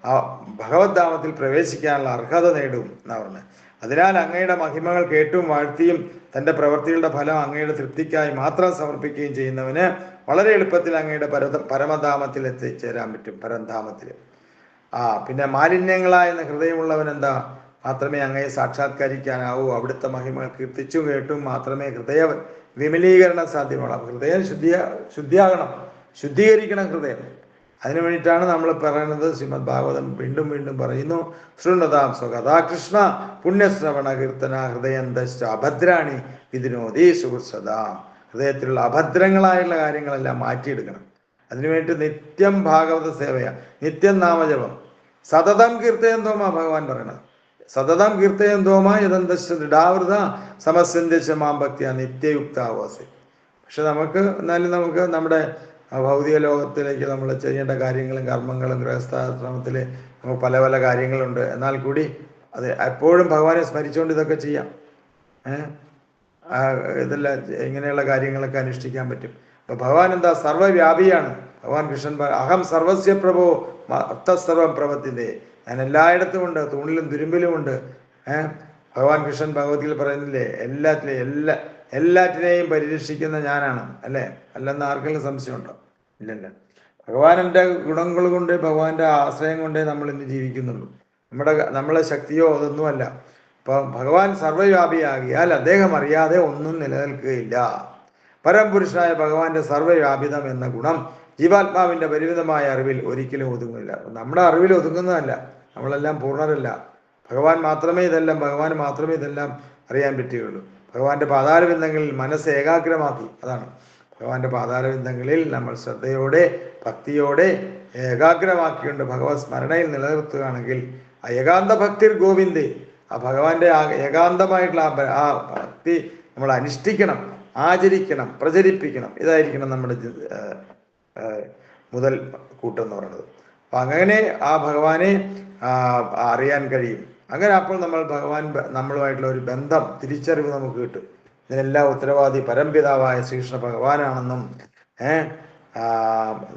ആ ഭഗവത് ധാമത്തിൽ പ്രവേശിക്കാനുള്ള അർഹത നേടും എന്നാ പറഞ്ഞത്. അതിനാൽ അങ്ങയുടെ മഹിമകൾ കേട്ടും വാഴ്ത്തിയും തൻ്റെ പ്രവൃത്തികളുടെ ഫലം അങ്ങയുടെ തൃപ്തിക്കായി മാത്രം സമർപ്പിക്കുകയും ചെയ്യുന്നവന് വളരെ എളുപ്പത്തിൽ അങ്ങയുടെ പരമധാമത്തിൽ എത്തിച്ചേരാൻ പറ്റും. പരംധാമത്തിൽ പിന്നെ മാലിന്യങ്ങളായെന്ന ഹൃദയമുള്ളവൻ എന്താ മാത്രമേ അങ്ങയെ സാക്ഷാത്കരിക്കാനാവൂ. അവിടുത്തെ മഹിമകൾ കീർത്തിച്ചും കേട്ടും മാത്രമേ ഹൃദയ വിമലീകരണം സാധ്യമാകും. ഹൃദയം ശുദ്ധിയാകണം, ശുദ്ധീകരിക്കണം ഹൃദയം. അതിനു വേണ്ടിയിട്ടാണ് നമ്മൾ പറയുന്നത്. ശ്രീമദ് ഭാഗവതം വീണ്ടും വീണ്ടും പറയുന്നു, ശൃണ്വതാം സ്വകഥാകൃഷ്ണ പുണ്യശ്രവണ കീർത്തന ഹൃദയന്തശ്ച അഭദ്രാണി വിധിനോദി സുഹൃത്സദാം. ഹൃദയത്തിലുള്ള അഭദ്രങ്ങളായുള്ള കാര്യങ്ങളെല്ലാം മാറ്റിയെടുക്കണം. അതിനുവേണ്ടി നിത്യം ഭാഗവത സേവയ, നിത്യം നാമജപം, സതതം കീർത്തയം തോമ ഭഗവാൻ പറയണത്. സതതം കീർത്തയം തോമ യദന്തശ്ച ദൃഢാവൃത സമസ്യന്ത്യച്ച മാം ഭക്തിയ നിത്യയുക്താവാസി. പക്ഷെ എന്നാലും നമുക്ക് നമ്മുടെ ഭൗതിക ലോകത്തിലേക്ക് നമ്മൾ ചെയ്യേണ്ട കാര്യങ്ങളും കർമ്മങ്ങളും ഗൃഹസ്ഥാശ്രമത്തിൽ നമുക്ക് പല പല കാര്യങ്ങളുണ്ട്. എന്നാൽ കൂടി അത് എപ്പോഴും ഭഗവാനെ സ്മരിച്ചുകൊണ്ട് ഇതൊക്കെ ചെയ്യാം. ഇതെല്ലാം ഇങ്ങനെയുള്ള കാര്യങ്ങളൊക്കെ അനുഷ്ഠിക്കാൻ പറ്റും. അപ്പൊ ഭഗവാൻ എന്താ സർവ്വവ്യാപിയാണ്. ഭഗവാൻ കൃഷ്ണൻ അഹം സർവസ്യ പ്രഭോ അർത്ഥസർവം പ്രവർത്തിതേ. ഞാൻ എല്ലായിടത്തും ഉണ്ട്, തൂണിലും തുരുമ്പിലും ഉണ്ട്. ഭഗവാൻ കൃഷ്ണൻ ഭഗവത്ഗീതയിൽ പറയുന്നില്ലേ, എല്ലാറ്റിനെയും പരിരക്ഷിക്കുന്ന ഞാനാണ് അല്ലേ? അല്ലെന്ന് ആർക്കെങ്കിലും സംശയമുണ്ടോ? ഇല്ലല്ല. ഭഗവാന്റെ ഗുണങ്ങൾ കൊണ്ട്, ഭഗവാന്റെ ആശ്രയം കൊണ്ടേ നമ്മൾ ഇന്ന് ജീവിക്കുന്നുള്ളൂ. നമ്മളെ ശക്തിയോ അതൊന്നുമല്ല. അപ്പൊ ഭഗവാൻ സർവ്വവ്യാപിയാകിയാൽ അദ്ദേഹം അറിയാതെ ഒന്നും നിലനിൽക്കുകയില്ല. പരംപുരുഷനായ ഭഗവാന്റെ സർവ്വവ്യാപിതം എന്ന ഗുണം ജീവാത്മാവിന്റെ പരിമിതമായ അറിവിൽ ഒരിക്കലും ഒതുങ്ങില്ല. നമ്മുടെ അറിവിൽ ഒതുങ്ങുന്നതല്ല, നമ്മളെല്ലാം പൂർണ്ണരല്ല. ഭഗവാന് മാത്രമേ ഇതെല്ലാം അറിയാൻ പറ്റുകയുള്ളൂ. ഭഗവാന്റെ പാതാരബിന്ദങ്ങളിൽ മനസ്സ് ഏകാഗ്രമാക്കി, അതാണ് ഭഗവാന്റെ പാതാരബിന്ദങ്ങളിൽ നമ്മൾ ശ്രദ്ധയോടെ ഭക്തിയോടെ ഏകാഗ്രമാക്കിക്കൊണ്ട് ഭഗവത് സ്മരണയിൽ നിലനിർത്തുകയാണെങ്കിൽ ആ ഏകാന്ത ഭക്തിർ ഗോവിന്ദേ, ആ ഭഗവാന്റെ ഏകാന്തമായിട്ടുള്ള ആ ഭക്തി നമ്മൾ അനുഷ്ഠിക്കണം, ആചരിക്കണം, പ്രചരിപ്പിക്കണം. ഇതായിരിക്കണം നമ്മുടെ മുതൽ കൂട്ടെന്ന് പറയുന്നത്. അപ്പൊ അങ്ങനെ ആ ഭഗവാനെ അറിയാൻ കഴിയും. അങ്ങനെ അപ്പോൾ നമ്മളുമായിട്ടുള്ള ഒരു ബന്ധം, തിരിച്ചറിവ് നമുക്ക് കിട്ടും. ഇതിനെല്ലാം ഉത്തരവാദി പരംപിതാവായ ശ്രീകൃഷ്ണ ഭഗവാനാണെന്നും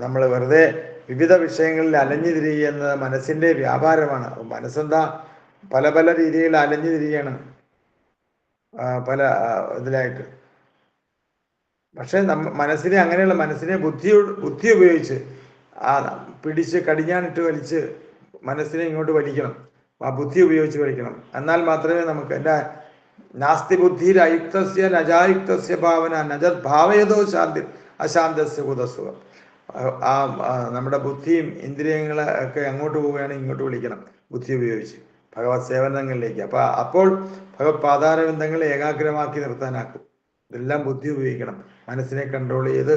നമ്മൾ വെറുതെ വിവിധ വിഷയങ്ങളിൽ അലഞ്ഞു തിരിയുന്നത് മനസ്സിന്റെ വ്യാപാരമാണ്. മനസ്സെന്താ പല പല രീതിയിൽ അലഞ്ഞു തിരിയാണ്, പല ഇതിലായിട്ട്. പക്ഷെ മനസ്സിനെ അങ്ങനെയുള്ള മനസ്സിനെ ബുദ്ധി ഉപയോഗിച്ച് പിടിച്ച് കടിഞ്ഞാണിട്ട് വലിച്ച് മനസ്സിനെ ഇങ്ങോട്ട് വലിക്കണം. ആ ബുദ്ധി ഉപയോഗിച്ച് വലിക്കണം. എന്നാൽ മാത്രമേ നമുക്ക് നാസ്തി ബുദ്ധിർ അയുക്തസ്യ നജായുക്തസ്യ ഭാവന നജത് ഭാവയതോ ശാന്തി അശാന്തസ്യ കുതസുഖം. നമ്മുടെ ബുദ്ധിയും ഇന്ദ്രിയങ്ങളെ ഒക്കെ അങ്ങോട്ട് പോവുകയാണെങ്കിൽ ഇങ്ങോട്ട് വിളിക്കണം ബുദ്ധി ഉപയോഗിച്ച് ഭഗവത് സേവനങ്ങളിലേക്ക്. അപ്പോൾ ഭഗവത് പാതാരബിന്ദങ്ങളെ ഏകാഗ്രമാക്കി നിർത്താനാക്കും. ഇതെല്ലാം ബുദ്ധി ഉപയോഗിക്കണം. മനസ്സിനെ കൺട്രോൾ ചെയ്ത്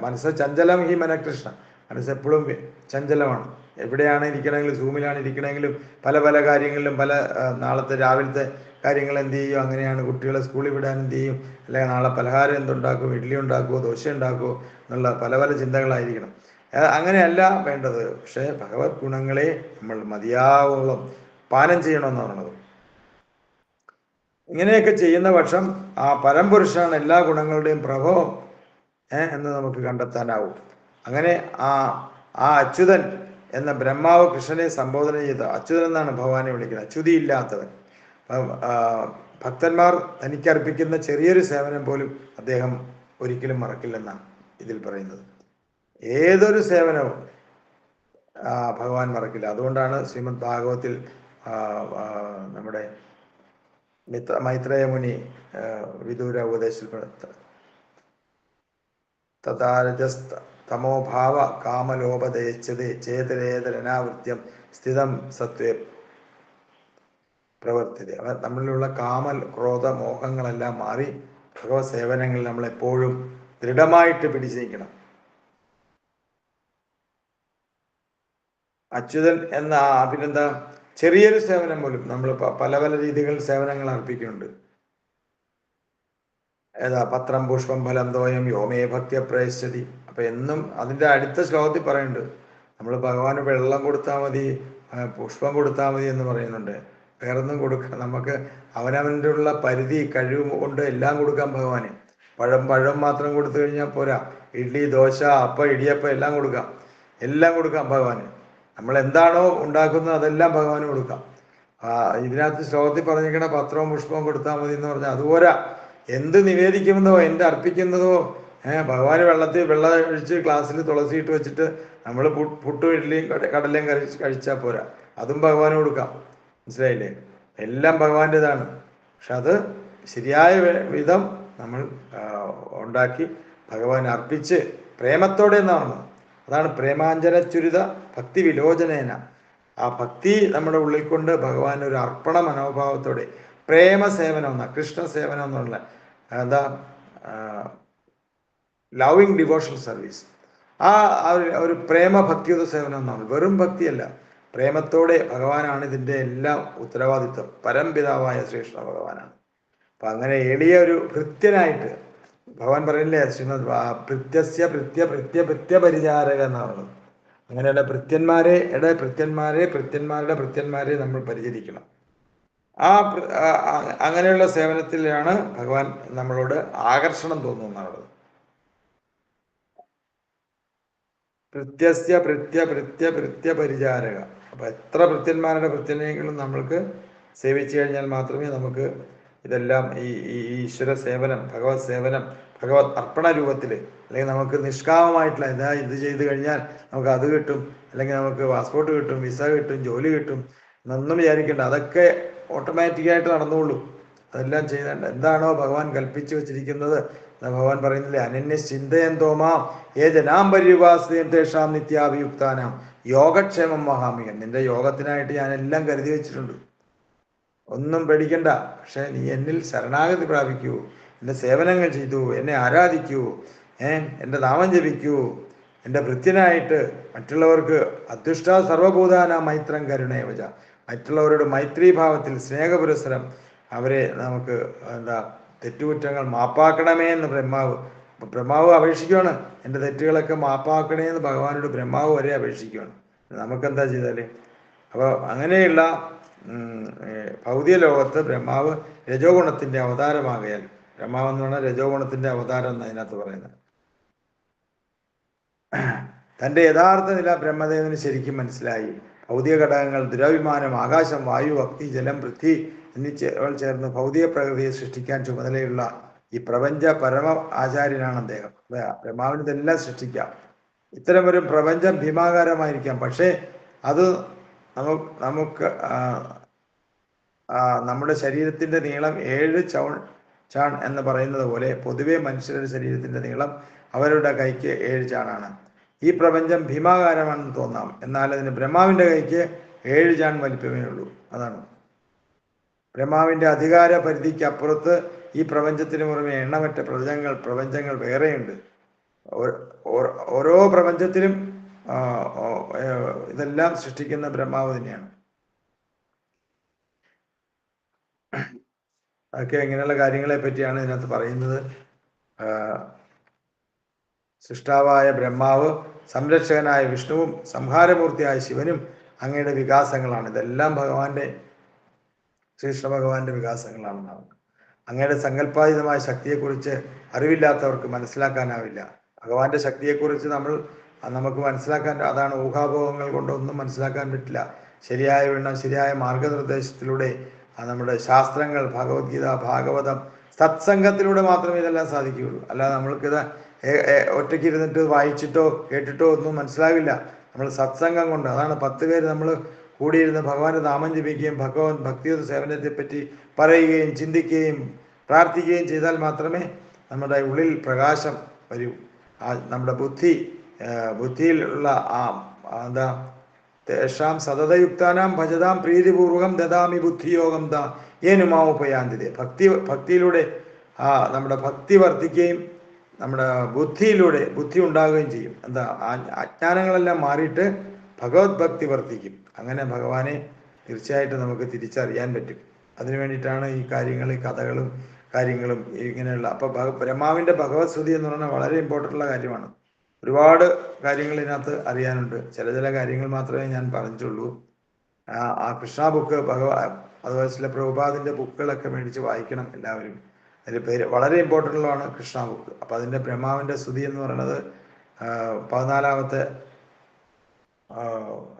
മനസ്സ് ചഞ്ചലം ഹി മനകൃഷ്ണ. മനസ്സെപ്പോഴും ചഞ്ചലമാണ്. എവിടെയാണ് ഇരിക്കണമെങ്കിലും, സൂമിലാണ് ഇരിക്കണമെങ്കിലും, പല പല കാര്യങ്ങളിലും നാളത്തെ രാവിലത്തെ കാര്യങ്ങൾ എന്ത് ചെയ്യും, അങ്ങനെയാണ് കുട്ടികളെ സ്കൂളിൽ വിടാൻ എന്ത് ചെയ്യും, അല്ലെങ്കിൽ നാളെ പലഹാരം എന്തുണ്ടാക്കും, ഇഡ്ഡലി ഉണ്ടാക്കുമോ, ദോശ ഉണ്ടാക്കുമോ എന്നുള്ള പല പല ചിന്തകളായിരിക്കണം. അങ്ങനെയല്ല വേണ്ടത്. പക്ഷേ ഭഗവത് ഗുണങ്ങളെ നമ്മൾ മതിയാവോളം പാനം ചെയ്യണമെന്ന് പറയുന്നത്. ഇങ്ങനെയൊക്കെ ചെയ്യുന്ന പക്ഷം ആ പരംപുരുഷനാണ് എല്ലാ ഗുണങ്ങളുടെയും പ്രഭവം എന്ന് നമുക്ക് കണ്ടെത്താനാവും. അങ്ങനെ ആ അച്യുതൻ എന്ന ബ്രഹ്മാവ് കൃഷ്ണനെ സംബോധന ചെയ്ത അച്യുതൻ എന്നാണ് ഭഗവാനെ വിളിക്കുന്നത്, അച്യുതിയില്ലാത്തവൻ. ഭക്തന്മാർ തനിക്കർപ്പിക്കുന്ന ചെറിയൊരു സേവനം പോലും അദ്ദേഹം ഒരിക്കലും മറക്കില്ലെന്നാണ് ഇതിൽ പറയുന്നത്. ഏതൊരു സേവനവും ഭഗവാൻ മറക്കില്ല. അതുകൊണ്ടാണ് ശ്രീമദ് ഭാഗവത്തിൽ നമ്മുടെ മൈത്രേയ മുനി വിദൂര ഉപദേശിൽപ്പെടുത്ത തമോഭാവ കാമലോപദയച്ചതേ ചേതരേതരനാവൃത്യം സ്ഥിതം സത്വേ പ്രവർത്തിത. നമ്മളിലുള്ള കാമ ക്രോധ മോഹങ്ങളെല്ലാം മാറി ഭഗവത് സേവനങ്ങളിൽ നമ്മൾ എപ്പോഴും ദൃഢമായിട്ട് പിടിച്ചു നിൽക്കണം. അച്യുതൻ എന്ന പിന്നെന്താ, ചെറിയൊരു സേവനം പോലും നമ്മൾ പല പല രീതികളിൽ സേവനങ്ങൾ അർപ്പിക്കുന്നുണ്ട്. ഏതാ പത്രം പുഷ്പം ഫലം തോയം യോമേ ഭക്തിയ പ്രയശ്ചതി. അപ്പൊ എന്നും അതിന്റെ അടുത്ത ശ്ലോകത്തിൽ പറയുന്നുണ്ട്, നമ്മൾ ഭഗവാന് വെള്ളം കൊടുത്താൽ മതി, പുഷ്പം കൊടുത്താൽ മതി എന്ന് പറയുന്നുണ്ട്. വേറൊന്നും കൊടുക്കാം, നമുക്ക് അവനവൻ്റെ ഉള്ള പരിധി കഴിവ് കൊണ്ട് എല്ലാം കൊടുക്കാം ഭഗവാന്. പഴം മാത്രം കൊടുത്തു കഴിഞ്ഞാൽ പോരാ, ഇഡ്ഡലി ദോശ അപ്പം ഇടിയപ്പം എല്ലാം കൊടുക്കാം, എല്ലാം കൊടുക്കാം ഭഗവാന്. നമ്മൾ എന്താണോ ഉണ്ടാക്കുന്നത് അതെല്ലാം ഭഗവാന് കൊടുക്കാം. ഇതിനകത്ത് ശ്ലോകത്തിൽ പറഞ്ഞിരിക്കണ പത്രവും പുഷ്പവും കൊടുത്താൽ മതി എന്ന് പറഞ്ഞാൽ അതുപോരാ. എന്ത് നിവേദിക്കുന്നതോ എന്ത് അർപ്പിക്കുന്നതോ, ഭഗവാന് വെള്ളം ഒഴിച്ച് ഗ്ലാസ്സിൽ തുളസി ഇട്ട് വെച്ചിട്ട് നമ്മൾ പുട്ടും ഇഡ്ഡലിയും കടലയും കഴിച്ചാൽ പോരാ, അതും ഭഗവാന് കൊടുക്കാം. മനസ്സിലായില്ലേ? എല്ലാം ഭഗവാന്റേതാണ്. പക്ഷെ അത് ശരിയായ വിധം നമ്മൾ ഉണ്ടാക്കി ഭഗവാൻ അർപ്പിച്ച് പ്രേമത്തോടെ എന്നാണ്. അതാണ് പ്രേമാഞ്ജന ചുരിത ഭക്തി വിലോചനേന. ആ ഭക്തി നമ്മുടെ ഉള്ളിൽ കൊണ്ട് ഭഗവാൻ ഒരു അർപ്പണ മനോഭാവത്തോടെ പ്രേമസേവനം എന്ന കൃഷ്ണസേവനം എന്നുള്ള എന്താ ലവിങ് ഡിവോഷണൽ സർവീസ്, ആ ഒരു പ്രേമ ഭക്തിയുത സേവനം എന്നാണ്. വെറും ഭക്തിയല്ല, പ്രേമത്തോടെ ഭഗവാനാണ് ഇതിൻ്റെ എല്ലാം ഉത്തരവാദിത്വം. പരംപിതാവായ ശ്രേഷ്ഠ ഭഗവാനാണ്. അപ്പം അങ്ങനെ എളിയ ഒരു ഭൃത്യനായിട്ട് ഭഗവാൻ പറയില്ലേ, ശ്രീമദ് ഭൃത്യസ്യ ഭൃത്യ ഭൃത്യ ഭൃത്യപരിചാരക എന്നാണ് പറയുന്നത്. അങ്ങനെയുള്ള ഭൃത്യന്മാരുടെ ഭൃത്യന്മാരെ നമ്മൾ പരിചരിക്കണം. അങ്ങനെയുള്ള സേവനത്തിലാണ് ഭഗവാൻ നമ്മളോട് ആകർഷണം തോന്നുന്നത്. ഭൃത്യസ്യ ഭൃത്യ ഭൃത്യ ഭൃത്യപരിചാരക. അപ്പൊ എത്ര ഭൃത്യന്മാരുടെ ഭൃത്യനെങ്കിലും നമ്മൾക്ക് സേവിച്ചു കഴിഞ്ഞാൽ മാത്രമേ നമുക്ക് ഇതെല്ലാം ഈ ഈശ്വര സേവനം, ഭഗവത് സേവനം, ഭഗവത് അർപ്പണ രൂപത്തിൽ, അല്ലെങ്കിൽ നമുക്ക് നിഷ്കാമമായിട്ടുള്ള ഇത് ചെയ്ത് കഴിഞ്ഞാൽ നമുക്ക് അത് കിട്ടും, അല്ലെങ്കിൽ നമുക്ക് പാസ്പോർട്ട് കിട്ടും, വിസ കിട്ടും, ജോലി കിട്ടും എന്നൊന്നും വിചാരിക്കേണ്ട. അതൊക്കെ ഓട്ടോമാറ്റിക്കായിട്ട് നടന്നുള്ളൂ. അതെല്ലാം ചെയ്യേണ്ട എന്താണോ ഭഗവാൻ കൽപ്പിച്ചു വെച്ചിരിക്കുന്നത്. ഭഗവാൻ പറയുന്നില്ലേ, അനന്യ ചിന്തയൻ തോമാം ഏ ജനാം പര്യുപാസ്തേം തേഷാം നിത്യാഭിയുക്താനാം യോഗക്ഷേമം മഹാമികൻ. നിന്റെ യോഗത്തിനായിട്ട് ഞാൻ എല്ലാം കരുതി വെച്ചിട്ടുണ്ട്, ഒന്നും പേടിക്കണ്ട. പക്ഷെ നീ എന്നിൽ ശരണാഗതി പ്രാപിക്കൂ, എൻ്റെ സേവനങ്ങൾ ചെയ്തു, എന്നെ ആരാധിക്കൂ, എൻ്റെ നാമം ജപിക്കൂ, എൻ്റെ ഭൃത്യനായിട്ട് മറ്റുള്ളവർക്ക് അദൃഷ്ട സർവഭൂതാന മൈത്രം കരുണേവച. മറ്റുള്ളവരോട് മൈത്രീഭാവത്തിൽ സ്നേഹപുരസ്സരം അവരെ നമുക്ക് തെറ്റുകുറ്റങ്ങൾ മാപ്പാക്കണമേ എന്ന് ബ്രഹ്മാവ് അപേക്ഷിക്കുകയാണ്. എൻ്റെ തെറ്റുകളൊക്കെ മാപ്പാക്കണേ എന്ന് ഭഗവാനോട് ബ്രഹ്മാവ് വരെ അപേക്ഷിക്കുകയാണ്. നമുക്കെന്താ ചെയ്താല്? അപ്പോൾ അങ്ങനെയുള്ള ഭൗതിക ലോകത്ത് ബ്രഹ്മാവ് രജോ ഗുണത്തിന്റെ അവതാരമാകയാൽ, ബ്രഹ്മാവ് എന്ന് പറഞ്ഞാൽ രജോ ഗുണത്തിന്റെ അവതാരം എന്ന് അതിനകത്ത് പറയുന്നത്. തൻ്റെ യഥാർത്ഥ നില ബ്രഹ്മദേവന് ശരിക്കും മനസ്സിലായി. ഭൗതിക ഘടകങ്ങൾ ദുരഭിമാനം, ആകാശം, വായു, അഗ്നി, ജലം, പൃഥ്വി എന്നീ ചേർന്ന് ഭൗതിക പ്രകൃതിയെ സൃഷ്ടിക്കാൻ ചുമതലയുള്ള ഈ പ്രപഞ്ച പരമ ആചാര്യനാണ് അദ്ദേഹം. ബ്രഹ്മാവിന് ഇതെല്ലാം സൃഷ്ടിക്കാം. ഇത്തരമൊരു പ്രപഞ്ചം ഭീമാകാരമായിരിക്കാം, പക്ഷേ അത് നമുക്ക് നമ്മുടെ ശരീരത്തിന്റെ നീളം 7 ചാൺ എന്ന് പറയുന്നത് പോലെ പൊതുവെ മനുഷ്യരുടെ ശരീരത്തിന്റെ നീളം അവരുടെ കൈക്ക് 7 ചാണാണ്. ഈ പ്രപഞ്ചം ഭീമാകാരമാണെന്ന് തോന്നാം, എന്നാൽ അതിന് ബ്രഹ്മാവിന്റെ കൈക്ക് 7 ചാൺ വലിപ്പമേ ഉള്ളൂ. അതാണ് ബ്രഹ്മാവിന്റെ അധികാര പരിധിക്ക് അപ്പുറത്ത് ഈ പ്രപഞ്ചത്തിന് പുറമെ എണ്ണമറ്റ പ്രപഞ്ചങ്ങൾ വേറെയുണ്ട്. ഓരോ പ്രപഞ്ചത്തിലും ഇതെല്ലാം സൃഷ്ടിക്കുന്ന ബ്രഹ്മാവ് തന്നെയാണ്. അതൊക്കെ ഇങ്ങനെയുള്ള കാര്യങ്ങളെ പറ്റിയാണ് ഇതിനകത്ത് പറയുന്നത്. സൃഷ്ടാവായ ബ്രഹ്മാവ്, സംരക്ഷകനായ വിഷ്ണുവും സംഹാരമൂർത്തിയായ ശിവനും അങ്ങയുടെ വികാസങ്ങളാണ്. ഇതെല്ലാം ശ്രീകൃഷ്ണ ഭഗവാന്റെ വികാസങ്ങളാണെന്നാണ്. അങ്ങയുടെ സങ്കല്പാതീതമായ ശക്തിയെക്കുറിച്ച് അറിവില്ലാത്തവർക്ക് മനസ്സിലാക്കാനാവില്ല. ഭഗവാന്റെ ശക്തിയെക്കുറിച്ച് നമുക്ക് മനസ്സിലാക്കാൻ, അതാണ് ഊഹാഭോഗങ്ങൾ കൊണ്ടൊന്നും മനസ്സിലാക്കാൻ പറ്റില്ല. ശരിയായ മാർഗനിർദ്ദേശത്തിലൂടെ നമ്മുടെ ശാസ്ത്രങ്ങൾ, ഭഗവത്ഗീത, ഭാഗവതം, സത്സംഗത്തിലൂടെ മാത്രമേ ഇതെല്ലാം സാധിക്കുകയുള്ളൂ. അല്ലാതെ നമ്മൾക്കിത് ഒറ്റയ്ക്ക് ഇരുന്നിട്ട് വായിച്ചിട്ടോ കേട്ടിട്ടോ ഒന്നും മനസ്സിലാവില്ല. നമ്മൾ സത്സംഗം കൊണ്ട്, അതാണ് 10 പേര് നമ്മൾ കൂടിയിരുന്ന് ഭഗവാന്റെ നാമം ജപിക്കുകയും ഭക്തിയുത സേവനത്തെപ്പറ്റി പറയുകയും ചിന്തിക്കുകയും പ്രാർത്ഥിക്കുകയും ചെയ്താൽ മാത്രമേ നമ്മുടെ ഉള്ളിൽ പ്രകാശം വരൂ. നമ്മുടെ ബുദ്ധിയിലുള്ള തേഷാം സതതയുക്താനാം ഭജതാം പ്രീതിപൂർവകം ദദാമി ബുദ്ധിയോഗം ഏനുമാവുപയാന്തിതെ. ഭക്തിയിലൂടെ നമ്മുടെ ഭക്തി വർദ്ധിക്കുകയും നമ്മുടെ ബുദ്ധിയിലൂടെ ബുദ്ധി ഉണ്ടാകുകയും ചെയ്യും. എന്താ, അജ്ഞാനങ്ങളെല്ലാം മാറിയിട്ട് ഭഗവത് ഭക്തി വർദ്ധിക്കും. അങ്ങനെ ഭഗവാനെ തീർച്ചയായിട്ടും നമുക്ക് തിരിച്ചറിയാൻ പറ്റും. അതിനു വേണ്ടിയിട്ടാണ് ഈ കാര്യങ്ങൾ, ഈ കഥകളും കാര്യങ്ങളും ഇങ്ങനെയുള്ള. അപ്പോൾ ബ്രഹ്മാവിൻ്റെ ഭഗവത് സ്തുതി എന്ന് പറഞ്ഞാൽ വളരെ ഇമ്പോർട്ടൻ്റ് ഉള്ള കാര്യമാണ്. ഒരുപാട് കാര്യങ്ങൾ ഇതിനകത്ത് അറിയാനുണ്ട്. ചില കാര്യങ്ങൾ മാത്രമേ ഞാൻ പറഞ്ഞിട്ടുള്ളൂ. ആ കൃഷ്ണ ബുക്ക് അതുപോലെ ചില പ്രഭുപാദിൻ്റെ ബുക്കുകളൊക്കെ മേടിച്ച് വായിക്കണം എല്ലാവരും. അതിൻ്റെ പേര് വളരെ ഇമ്പോർട്ടൻ്റ് ഉള്ളതാണ് കൃഷ്ണ ബുക്ക്. അപ്പോൾ അതിൻ്റെ ബ്രഹ്മാവിൻ്റെ സ്തുതി എന്ന് പറയുന്നത് 14-ാമത്തെ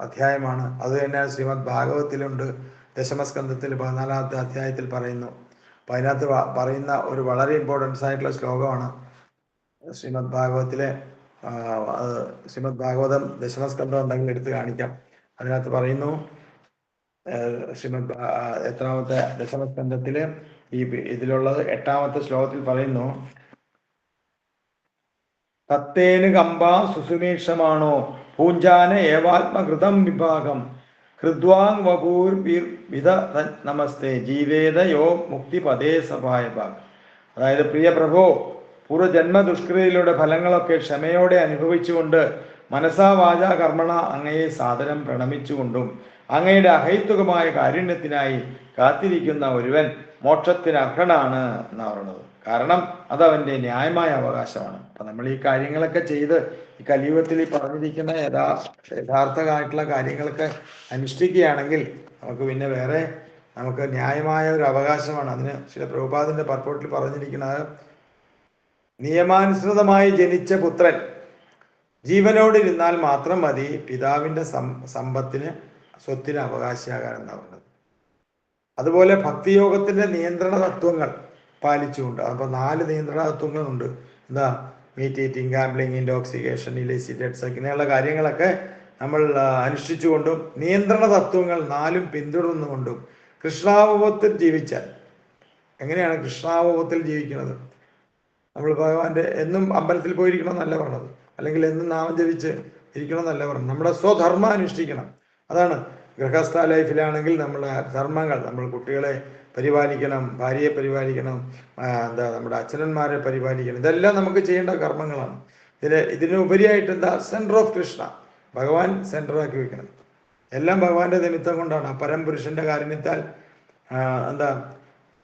അധ്യായമാണ്. അത് തന്നെ ശ്രീമദ് ഭാഗവത്തിലുണ്ട്. ദശമസ്കന്ധത്തിൽ 14-ാമത്തെ അധ്യായത്തിൽ പറയുന്നു. അപ്പം അതിനകത്ത് പറയുന്ന ഒരു വളരെ ഇമ്പോർട്ടൻസ് ആയിട്ടുള്ള ശ്ലോകമാണ് ശ്രീമദ് ഭാഗവത്തിലെ. ശ്രീമദ് ഭാഗവതം ദശമസ്കന്ധം ഉണ്ടെങ്കിൽ എടുത്ത് കാണിക്കാം. അതിനകത്ത് പറയുന്നു, ശ്രീമദ് എത്രാമത്തെ ദശമസ്കന്ധത്തില് ഇതിലുള്ളത് 8-ാമത്തെ ശ്ലോകത്തിൽ പറയുന്നു, തത്തേന് കമ്പ സുസുമീക്ഷമാണോ പൂഞ്ചാന ഏവാത്മകൃതം വിഭാഗം ഹൃദ്വാങ് വപൂർ വിധ നമസ്തേ ജീവേദ യോ മുക്തി പദേ സഭായഭാഗ്. അതായത്, പ്രിയ പ്രഭോ, പൂർവ്വജന്മ ദുഷ്കൃതിയിലൂടെ ഫലങ്ങളൊക്കെ ക്ഷമയോടെ അനുഭവിച്ചുകൊണ്ട് മനസാ വാച കർമ്മണ അങ്ങയെ സാദരം പ്രണമിച്ചുകൊണ്ടും അങ്ങയുടെ അഹൈത്തുകമായ കാരുണ്യത്തിനായി കാത്തിരിക്കുന്ന ഒരുവൻ മോക്ഷത്തിന് അർഹനാണ് എന്നാണ് പറയുന്നത്. കാരണം അതവൻ്റെ ന്യായമായ അവകാശമാണ്. അപ്പം നമ്മൾ ഈ കാര്യങ്ങളൊക്കെ ചെയ്ത് ഈ കലിയുഗത്തിൽ ഈ പറഞ്ഞിരിക്കുന്ന യഥാർത്ഥമായിട്ടുള്ള കാര്യങ്ങളൊക്കെ അനുഷ്ഠിക്കുകയാണെങ്കിൽ നമുക്ക് പിന്നെ വേറെ നമുക്ക് ന്യായമായ ഒരു അവകാശമാണ്. അതിന് ചില പ്രഭുപാദിന്റെ പർപ്പോട്ടിൽ പറഞ്ഞിരിക്കുന്നത്, നിയമാനുസൃതമായി ജനിച്ച പുത്രൻ ജീവനോടിരുന്നാൽ മാത്രം മതി പിതാവിൻ്റെ സമ്പത്തിന് സ്വത്തിന് അവകാശിയാകാൻ എന്നാണ് പറഞ്ഞത്. അതുപോലെ ഭക്തിയോഗത്തിന്റെ നിയന്ത്രണ തത്വങ്ങൾ പാലിച്ചുകൊണ്ട്, അപ്പോൾ 4 നിയന്ത്രണ തത്വങ്ങളുണ്ട്. എന്താ, meat eating, gambling, intoxication, illicit sex, ഇങ്ങനെയുള്ള കാര്യങ്ങളൊക്കെ നമ്മൾ അനുഷ്ഠിച്ചുകൊണ്ടും നിയന്ത്രണ തത്വങ്ങൾ 4ഉം പിന്തുടർന്നുകൊണ്ടും കൃഷ്ണാവബോധത്തിൽ ജീവിച്ചാൽ. എങ്ങനെയാണ് കൃഷ്ണാവബോധത്തിൽ ജീവിക്കുന്നത്? നമ്മൾ ഭഗവാന്റെ എന്നും അമ്പലത്തിൽ പോയിരിക്കണമെന്നല്ല പറഞ്ഞത്, അല്ലെങ്കിൽ എന്നും നാമം ജപിച്ച് ഇരിക്കണമെന്നല്ല പറഞ്ഞത്. നമ്മുടെ സ്വധർമ്മം അനുഷ്ഠിക്കണം. അതാണ് ഗൃഹസ്ഥ ലൈഫിലാണെങ്കിൽ നമ്മളെ ധർമ്മങ്ങൾ, നമ്മൾ കുട്ടികളെ പരിപാലിക്കണം, ഭാര്യയെ പരിപാലിക്കണം, നമ്മുടെ അച്ഛനന്മാരെ പരിപാലിക്കണം. ഇതെല്ലാം നമുക്ക് ചെയ്യേണ്ട കർമ്മങ്ങളാണ്. ഇതിനുപരിയായിട്ട് എന്താ, സെൻറ്റർ ഓഫ് കൃഷ്ണ, ഭഗവാൻ സെൻറ്ററാക്കി വെക്കണം. എല്ലാം ഭഗവാന്റെ നിമിത്തം കൊണ്ടാണ്. ആ പരംപുരുഷന്റെ കാരുണ്യത്താൽ എന്താ,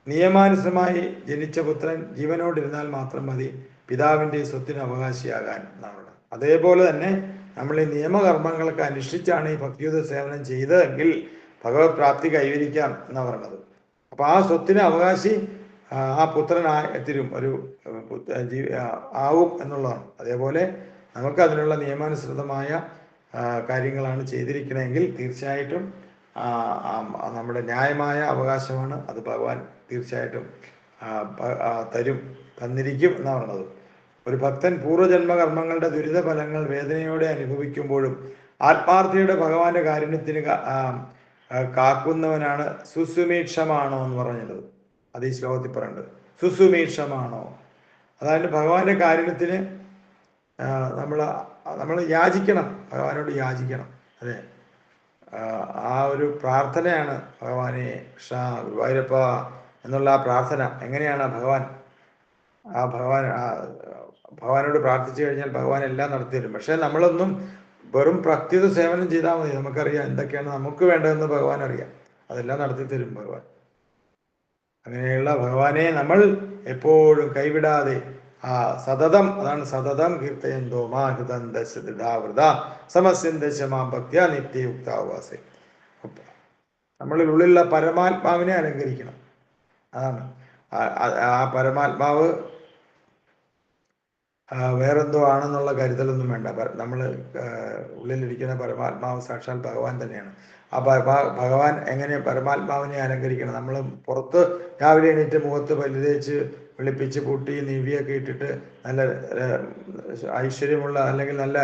നിയമാനുസൃതമായി ജനിച്ച പുത്രൻ ജീവനോടിരുന്നാൽ മാത്രം മതി പിതാവിൻ്റെ സ്വത്തിന് അവകാശിയാകാൻ എന്നാണ്. അതേപോലെ തന്നെ നമ്മൾ ഈ നിയമകർമ്മങ്ങളൊക്കെ അനുഷ്ഠിച്ചാണ് ഈ ഭക്തിയുത സേവനം ചെയ്തതെങ്കിൽ ഭഗവത് പ്രാപ്തി കൈവരിക്കാം എന്നാണ് പറയുന്നത്. അപ്പോൾ ആ സ്വത്തിന് അവകാശി ആ പുത്രനായിത്തീരും, ഒരു ആവും എന്നുള്ളതാണ്. അതേപോലെ നമുക്ക് അതിനുള്ള നിയമാനുസൃതമായ കാര്യങ്ങളാണ് ചെയ്തിരിക്കണമെങ്കിൽ തീർച്ചയായിട്ടും നമ്മുടെ ന്യായമായ അവകാശമാണ്. അത് ഭഗവാൻ തീർച്ചയായിട്ടും തന്നിരിക്കും എന്നാണ് പറയുന്നത്. ഒരു ഭക്തൻ പൂർവ്വജന്മകർമ്മങ്ങളുടെ ദുരിത ഫലങ്ങൾ വേദനയോടെ അനുഭവിക്കുമ്പോഴും ആത്മാർത്ഥയുടെ ഭഗവാന്റെ കാരുണ്യത്തിന് കാക്കുന്നവനാണ് സുസുമീക്ഷമാണോ എന്ന് പറഞ്ഞത്. അത് ഈ ശ്ലോകത്തിൽ പറയുന്നത് സുസുമീക്ഷമാണോ. അതായത് ഭഗവാന്റെ കാരുണ്യത്തിന് നമ്മൾ യാചിക്കണം, ഭഗവാനോട് യാചിക്കണം. അതെ, ആ ഒരു പ്രാർത്ഥനയാണ് ഭഗവാനെ കൃഷ്ണ ഗുരുവായൂരപ്പ എന്നുള്ള ആ പ്രാർത്ഥന. എങ്ങനെയാണ് ഭഗവാനോട് പ്രാർത്ഥിച്ചു കഴിഞ്ഞാൽ ഭഗവാൻ എല്ലാം നടത്തി തരും. പക്ഷെ നമ്മളൊന്നും വെറും പ്രത്യുത സേവനം ചെയ്താൽ മതി. നമുക്കറിയാം എന്തൊക്കെയാണ് നമുക്ക് വേണ്ടതെന്ന് ഭഗവാൻ അറിയാം. അതെല്ലാം നടത്തി തരും ഭഗവാൻ. അങ്ങനെയുള്ള ഭഗവാനെ നമ്മൾ എപ്പോഴും കൈവിടാതെ സതതം, അതാണ് സതതം കീർത്തയന്തോ മാ ഹൃദം ദശവൃത സമസ്യന്തശമാ ഭക്ത്യാ നിത്യയുക്താവാസേ. നമ്മളിലുള്ള പരമാത്മാവിനെ അലങ്കരിക്കണം. അതാണ് ആ പരമാത്മാവ് വേറെന്തോ ആണെന്നുള്ള കരുതലൊന്നും വേണ്ട. നമ്മൾ ഉള്ളിലിരിക്കുന്ന പരമാത്മാവ് സാക്ഷാൽ ഭഗവാൻ തന്നെയാണ്. ആ ഭഗവാൻ എങ്ങനെ പരമാത്മാവിനെ അലങ്കരിക്കണം? നമ്മൾ പുറത്ത് രാവിലെ എണീറ്റ് മുഖത്ത് പല്ല് തേച്ച് വെളുപ്പിച്ച് പൂട്ടി നിവിയൊക്കെ ഇട്ടിട്ട് നല്ല ഐശ്വര്യമുള്ള അല്ലെങ്കിൽ നല്ല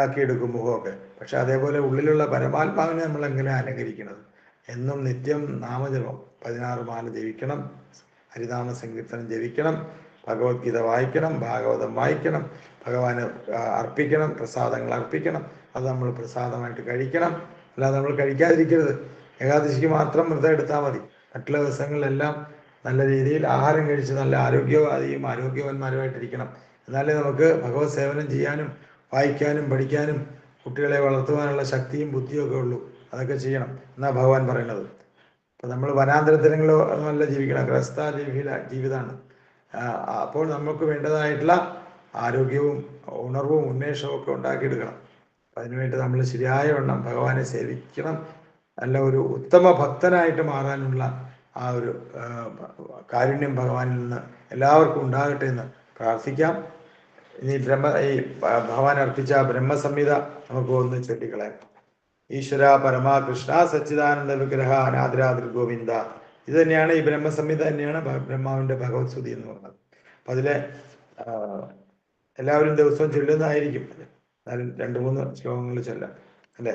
ആക്കിയെടുക്കും മുഖമൊക്കെ. പക്ഷെ അതേപോലെ ഉള്ളിലുള്ള പരമാത്മാവിനെ നമ്മൾ എങ്ങനെ അലങ്കരിക്കുന്നത്? എന്നും നിത്യം നാമജപം 16 മാല ജപിക്കണം, ഹരിനാമ സങ്കീർത്തനം ജപിക്കണം, ഭഗവത്ഗീത വായിക്കണം, ഭാഗവതം വായിക്കണം, ഭഗവാന് അർപ്പിക്കണം, പ്രസാദങ്ങൾ അർപ്പിക്കണം. അത് നമ്മൾ പ്രസാദമായിട്ട് കഴിക്കണം. അല്ലാതെ നമ്മൾ കഴിക്കാതിരിക്കരുത്. ഏകാദശിക്ക് മാത്രം വ്രതം എടുത്താൽ മതി. മറ്റുള്ള ദിവസങ്ങളിലെല്ലാം നല്ല രീതിയിൽ ആഹാരം കഴിച്ച് നല്ല ആരോഗ്യവാന്മാരുമായിട്ടിരിക്കണം. എന്നാലേ നമുക്ക് ഭഗവത് സേവനം ചെയ്യാനും വായിക്കാനും പഠിക്കാനും കുട്ടികളെ വളർത്തുവാനുള്ള ശക്തിയും ബുദ്ധിയും ഒക്കെ ഉള്ളൂ. അതൊക്കെ ചെയ്യണം എന്നാണ് ഭഗവാൻ പറയുന്നത്. അപ്പം നമ്മൾ വനാന്തരത്തിലോ നല്ല ജീവിക്കണം, ഗൃഹസ്ഥ ജീവിതമാണ്. അപ്പോൾ നമുക്ക് വേണ്ടതായിട്ടുള്ള ആരോഗ്യവും ഉണർവും ഉന്മേഷവും ഒക്കെ ഉണ്ടാക്കിയെടുക്കണം. അപ്പം അതിനുവേണ്ടി നമ്മൾ ശരിയായ വണ്ണം ഭഗവാനെ സേവിക്കണം. നല്ല ഒരു ഉത്തമ ഭക്തനായിട്ട് മാറാനുള്ള ആ ഒരു കാരുണ്യം ഭഗവാനിൽ നിന്ന് എല്ലാവർക്കും ഉണ്ടാകട്ടെ എന്ന് പ്രാർത്ഥിക്കാം. ഇനി ഭഗവാൻ അർപ്പിച്ച ബ്രഹ്മസംഹിത നമുക്ക് ഒന്ന് ചൊല്ലിക്കളയാം. ഈശ്വര പരമാകൃഷ്ണ സച്ചിദാനന്ദ വിഗ്രഹ അനാദിരാതിർ ഗോവിന്ദ. ഇത് തന്നെയാണ് ഈ ബ്രഹ്മസംഹിത തന്നെയാണ് ബ്രഹ്മാവിൻ്റെ ഭഗവത് സ്തുതി എന്ന് പറയുന്നത്. അപ്പം അതിലെ എല്ലാവരും ദിവസവും ചൊല്ലുന്നതായിരിക്കും. എന്നാലും 2-3 ശ്ലോകങ്ങൾ ചൊല്ലാം അല്ലേ?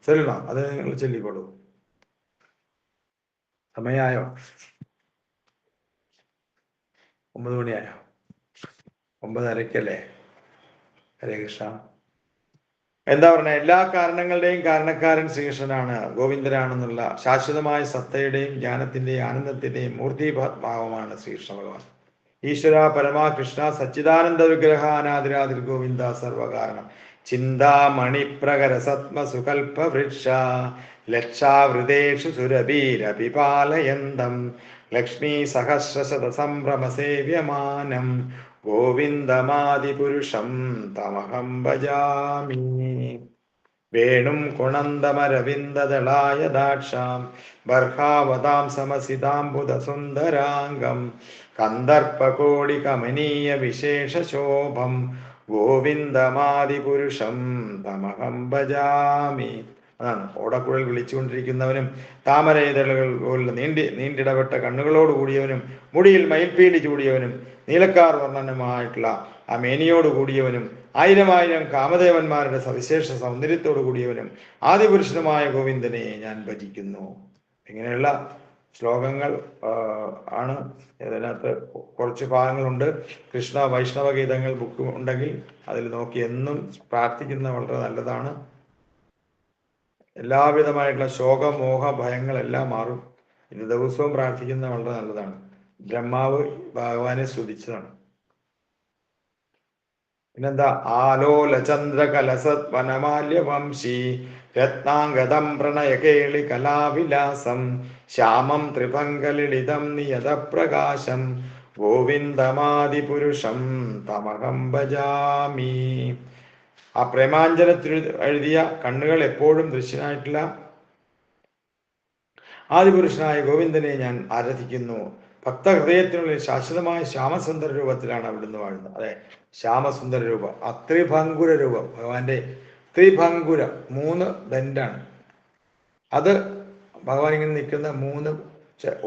ചൊല്ലണം, അത് നിങ്ങൾ ചൊല്ലിക്കോളൂ. സമയമായോ? 9 മണിയായോ? 9:30 ഹരേ കൃഷ്ണ. എന്താ പറഞ്ഞ എല്ലാ കാരണങ്ങളുടെയും കാരണക്കാരൻ ശ്രീകൃഷ്ണനാണ്, ഗോവിന്ദനാണെന്നുള്ള ശാശ്വതമായ സത്തയുടെയും ജ്ഞാനത്തിന്റെയും ആനന്ദത്തിന്റെയും മൂർത്തിഭാവമാണ് ശ്രീകൃഷ്ണ ഭഗവാൻ. ഈശ്വര പരമാകൃഷ്ണ സച്ചിദാനന്ദ വിഗ്രഹ അനാദിരാതിർ ഗോവിന്ദ സർവകാരണം ചിന്താമണി പ്രകര സത്മ സുകൽപ വൃക്ഷ ലക്ഷാവൃതേഷു സുരഭീരപിപാലയന്തം ലക്ഷ്മീ സഹസ്രശത സംഭ്രമ സേവ്യമാനം ഗോവിന്ദമാദിപുരുഷം തമഹം ഭജാമി. വേണും കുണന്തമരവിന്ദദളായ ദാക്ഷാം ബർഹാവതാം സമസിതാംബുധസുന്ദരാംഗം കന്ദർപ്പകോടി കമനീയ വിശേഷശോഭം ഗോവിന്ദമാദിപുരുഷം തമഹം ഭജാമി. അതാണ് ഓടക്കുഴൽ വിളിച്ചുകൊണ്ടിരിക്കുന്നവനും താമരയിതളുകൾ പോലെ നീണ്ടിടപെട്ട കണ്ണുകളോട് കൂടിയവനും മുടിയിൽ മയിൽപ്പീലി ചൂടിയവനും നീലക്കാർ വർണ്ണനുമായിട്ടുള്ള ആ മേനിയോട് കൂടിയവനും 1000 കാമദേവന്മാരുടെ സവിശേഷ സൗന്ദര്യത്തോടു കൂടിയവനും ആദിപുരുഷനുമായ ഗോവിന്ദനെ ഞാൻ ഭജിക്കുന്നു. ഇങ്ങനെയുള്ള ശ്ലോകങ്ങൾ ആണ്. ഇതിനകത്ത് കുറച്ച് ഭാഗങ്ങളുണ്ട്. കൃഷ്ണ വൈഷ്ണവ ഗീതങ്ങൾ ബുക്ക് ഉണ്ടെങ്കിൽ അതിൽ നോക്കി എന്നും പ്രാർത്ഥിക്കുന്നത് വളരെ നല്ലതാണ്. എല്ലാവിധമായിട്ടുള്ള ശോകമോഹ ഭയങ്ങളെല്ലാം മാറും. ഇത് ദിവസവും പ്രാർത്ഥിക്കുന്നത് വളരെ നല്ലതാണ്. ബ്രഹ്മാവ് ഭഗവാനെ സ്തുതിച്ചതാണ്. പിന്നെന്താ? ആലോല ചന്ദ്ര കലസത് വനമാല്യ വംശി രത്നാംഗതം പ്രണയകേളി കലാവിലാസം ശ്യാമം ത്രിഭംഗലിളിതം നിയത പ്രകാശം ഗോവിന്ദമാദിപുരുഷം തമഹം ഭജാമി. ആ പ്രേമാഞ്ജനത്തിൽ എഴുതിയ കണ്ണുകൾ എപ്പോഴും ദൃശ്യനായിട്ടുള്ള ആദിപുരുഷനായ ഗോവിന്ദനെ ഞാൻ ആരാധിക്കുന്നു. ഭക്തഹൃദയത്തിനുള്ളിൽ ശാശ്വതമായ ശ്യാമസുന്ദര രൂപത്തിലാണ് അവിടുന്ന് വാഴുന്നത്. അതെ, ശ്യാമസുന്ദര രൂപം, ആ ത്രിഭംഗുര രൂപം ഭഗവാന്റെ. ത്രിഭംഗുര 3 ബെൻഡാണ്. അത് ഭഗവാൻ ഇങ്ങനെ നിൽക്കുന്ന 3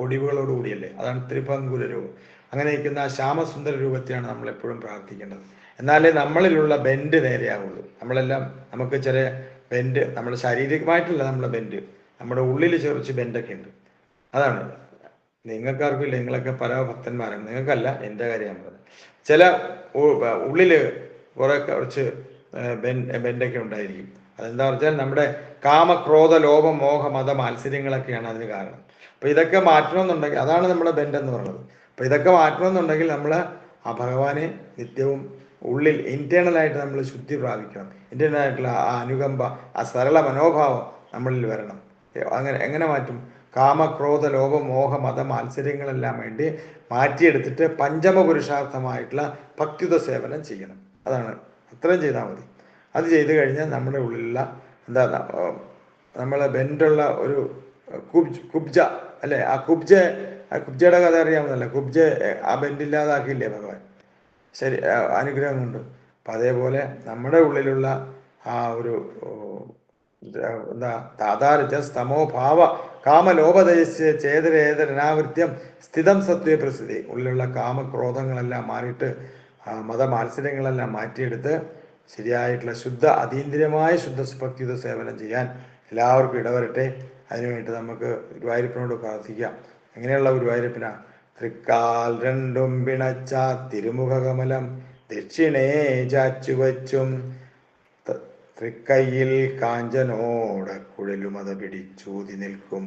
ഒടിവുകളോട് കൂടിയല്ലേ, അതാണ് ത്രിഭംഗുര രൂപം. അങ്ങനെ നിൽക്കുന്ന ആ ശ്യാമസുന്ദര രൂപത്തെയാണ് നമ്മൾ എപ്പോഴും പ്രാർത്ഥിക്കേണ്ടത്. എന്നാലേ നമ്മളിലുള്ള ബെൻഡ് നേരെയാവുള്ളൂ. നമ്മളെല്ലാം നമുക്ക് ചെറിയ ബെൻഡ്, നമ്മുടെ ശാരീരികമായിട്ടല്ല നമ്മളെ ബെൻഡ്, നമ്മുടെ ഉള്ളിൽ ചെറിച്ച് ബെൻഡൊക്കെ ഉണ്ട്. അതാണ് നിങ്ങൾക്കാർക്കും ഇല്ല, നിങ്ങളൊക്കെ പരമഭക്തന്മാരാണ്. നിങ്ങൾക്കല്ല, എൻ്റെ കാര്യമാണ് പറഞ്ഞത്. ചില ഉള്ളില് കുറച്ച് ബെൻഡൊക്കെ ഉണ്ടായിരിക്കും. അതെന്താ വെച്ചാൽ നമ്മുടെ കാമക്രോധ ലോഭ മോഹ മത മാത്സര്യങ്ങളൊക്കെയാണ് അതിന് കാരണം. അപ്പൊ ഇതൊക്കെ മാറ്റണമെന്നുണ്ടെങ്കിൽ, അതാണ് നമ്മുടെ ബെൻഡെന്ന് പറയുന്നത്. അപ്പൊ ഇതൊക്കെ മാറ്റണമെന്നുണ്ടെങ്കിൽ നമ്മൾ ആ ഭഗവാനെ നിത്യവും ഉള്ളിൽ ഇന്റേണലായിട്ട് നമ്മൾ ശുദ്ധി പ്രാപിക്കണം. ഇന്റേണലായിട്ടുള്ള ആ അനുകമ്പ, ആ സരള മനോഭാവം നമ്മളിൽ വരണം. എങ്ങനെ മാറ്റും? കാമക്രോധ ലോഭ മോഹ മത മാത്സര്യങ്ങളെല്ലാം വേണ്ടി മാറ്റിയെടുത്തിട്ട് പഞ്ചമ പുരുഷാർത്ഥമായിട്ടുള്ള ഭക്തിയുത സേവനം ചെയ്യണം. അതാണ്, അത്രയും ചെയ്താൽ മതി. അത് ചെയ്തു കഴിഞ്ഞാൽ നമ്മുടെ ഉള്ളിലുള്ള നമ്മളെ ബെൻഡുള്ള ഒരു കുബ്ജ അല്ലേ, ആ കുബ്ജയുടെ കഥ അറിയാമെന്നല്ല. കുബ്ജ ആ ബെൻഡില്ലാതാക്കിയില്ലേ ഭഗവാൻ, ശരി, അനുഗ്രഹം കൊണ്ട്. അപ്പം അതേപോലെ നമ്മുടെ ഉള്ളിലുള്ള ആ ഒരു താതാരജ സ്തമോ ഭാവ കാമലോപദയസ്യ ചേതരേതരനാവൃത്യം സ്ഥിതം സത്വേ പ്രസിദ്ധി. ഉള്ളിലുള്ള കാമക്രോധങ്ങളെല്ലാം മാറിയിട്ട് മതമാത്സര്യങ്ങളെല്ലാം മാറ്റിയെടുത്ത് ശരിയായിട്ടുള്ള ശുദ്ധ അതീന്ദ്രിയമായ ശുദ്ധഭക്തിയുത സേവനം ചെയ്യാൻ എല്ലാവർക്കും ഇടവരട്ടെ. അതിനുവേണ്ടി നമുക്ക് ഗുരുവായൂരപ്പനോട് പ്രാർത്ഥിക്കാം. എങ്ങനെയുള്ള ഗുരുവായൂരപ്പനാ? തൃക്കാൽ രണ്ടും പിണച്ച തിരുമുഖകമലം ദക്ഷിണേ ചാച്ചുവച്ചും തൃക്കൈയിൽ കാഞ്ചനോട കുഴലുമത പിടിച്ചൂതി നിൽക്കും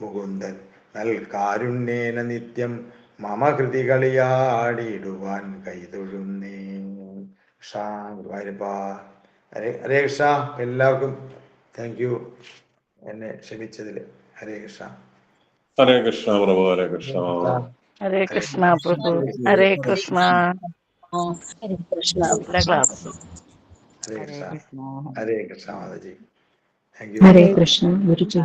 മുകുന്ദൻ നൽകാരുണ്യേന നിത്യം മമ കൃതി കളിയാടിയിടുവാൻ കൈതൊഴുന്നേ. കൃഷ്ണ ഗുരുവായൂരപ്പ. ഹരേ ഹരേ കൃഷ്ണ. എല്ലാവർക്കും താങ്ക് യു എന്നെ ക്ഷമിച്ചതിൽ. ഹരേ കൃഷ്ണ. ഹരേ കൃഷ്ണ പ്രഭു. ഹരേ കൃഷ്ണ. ഹരേ കൃഷ്ണ പ്രഭു. ഹരേ കൃഷ്ണ. ഹരേ കൃഷ്ണ. നല്ല class. Hare Krishna. Hare Krishna Mataji. Thank you. Hare Krishna Guruji.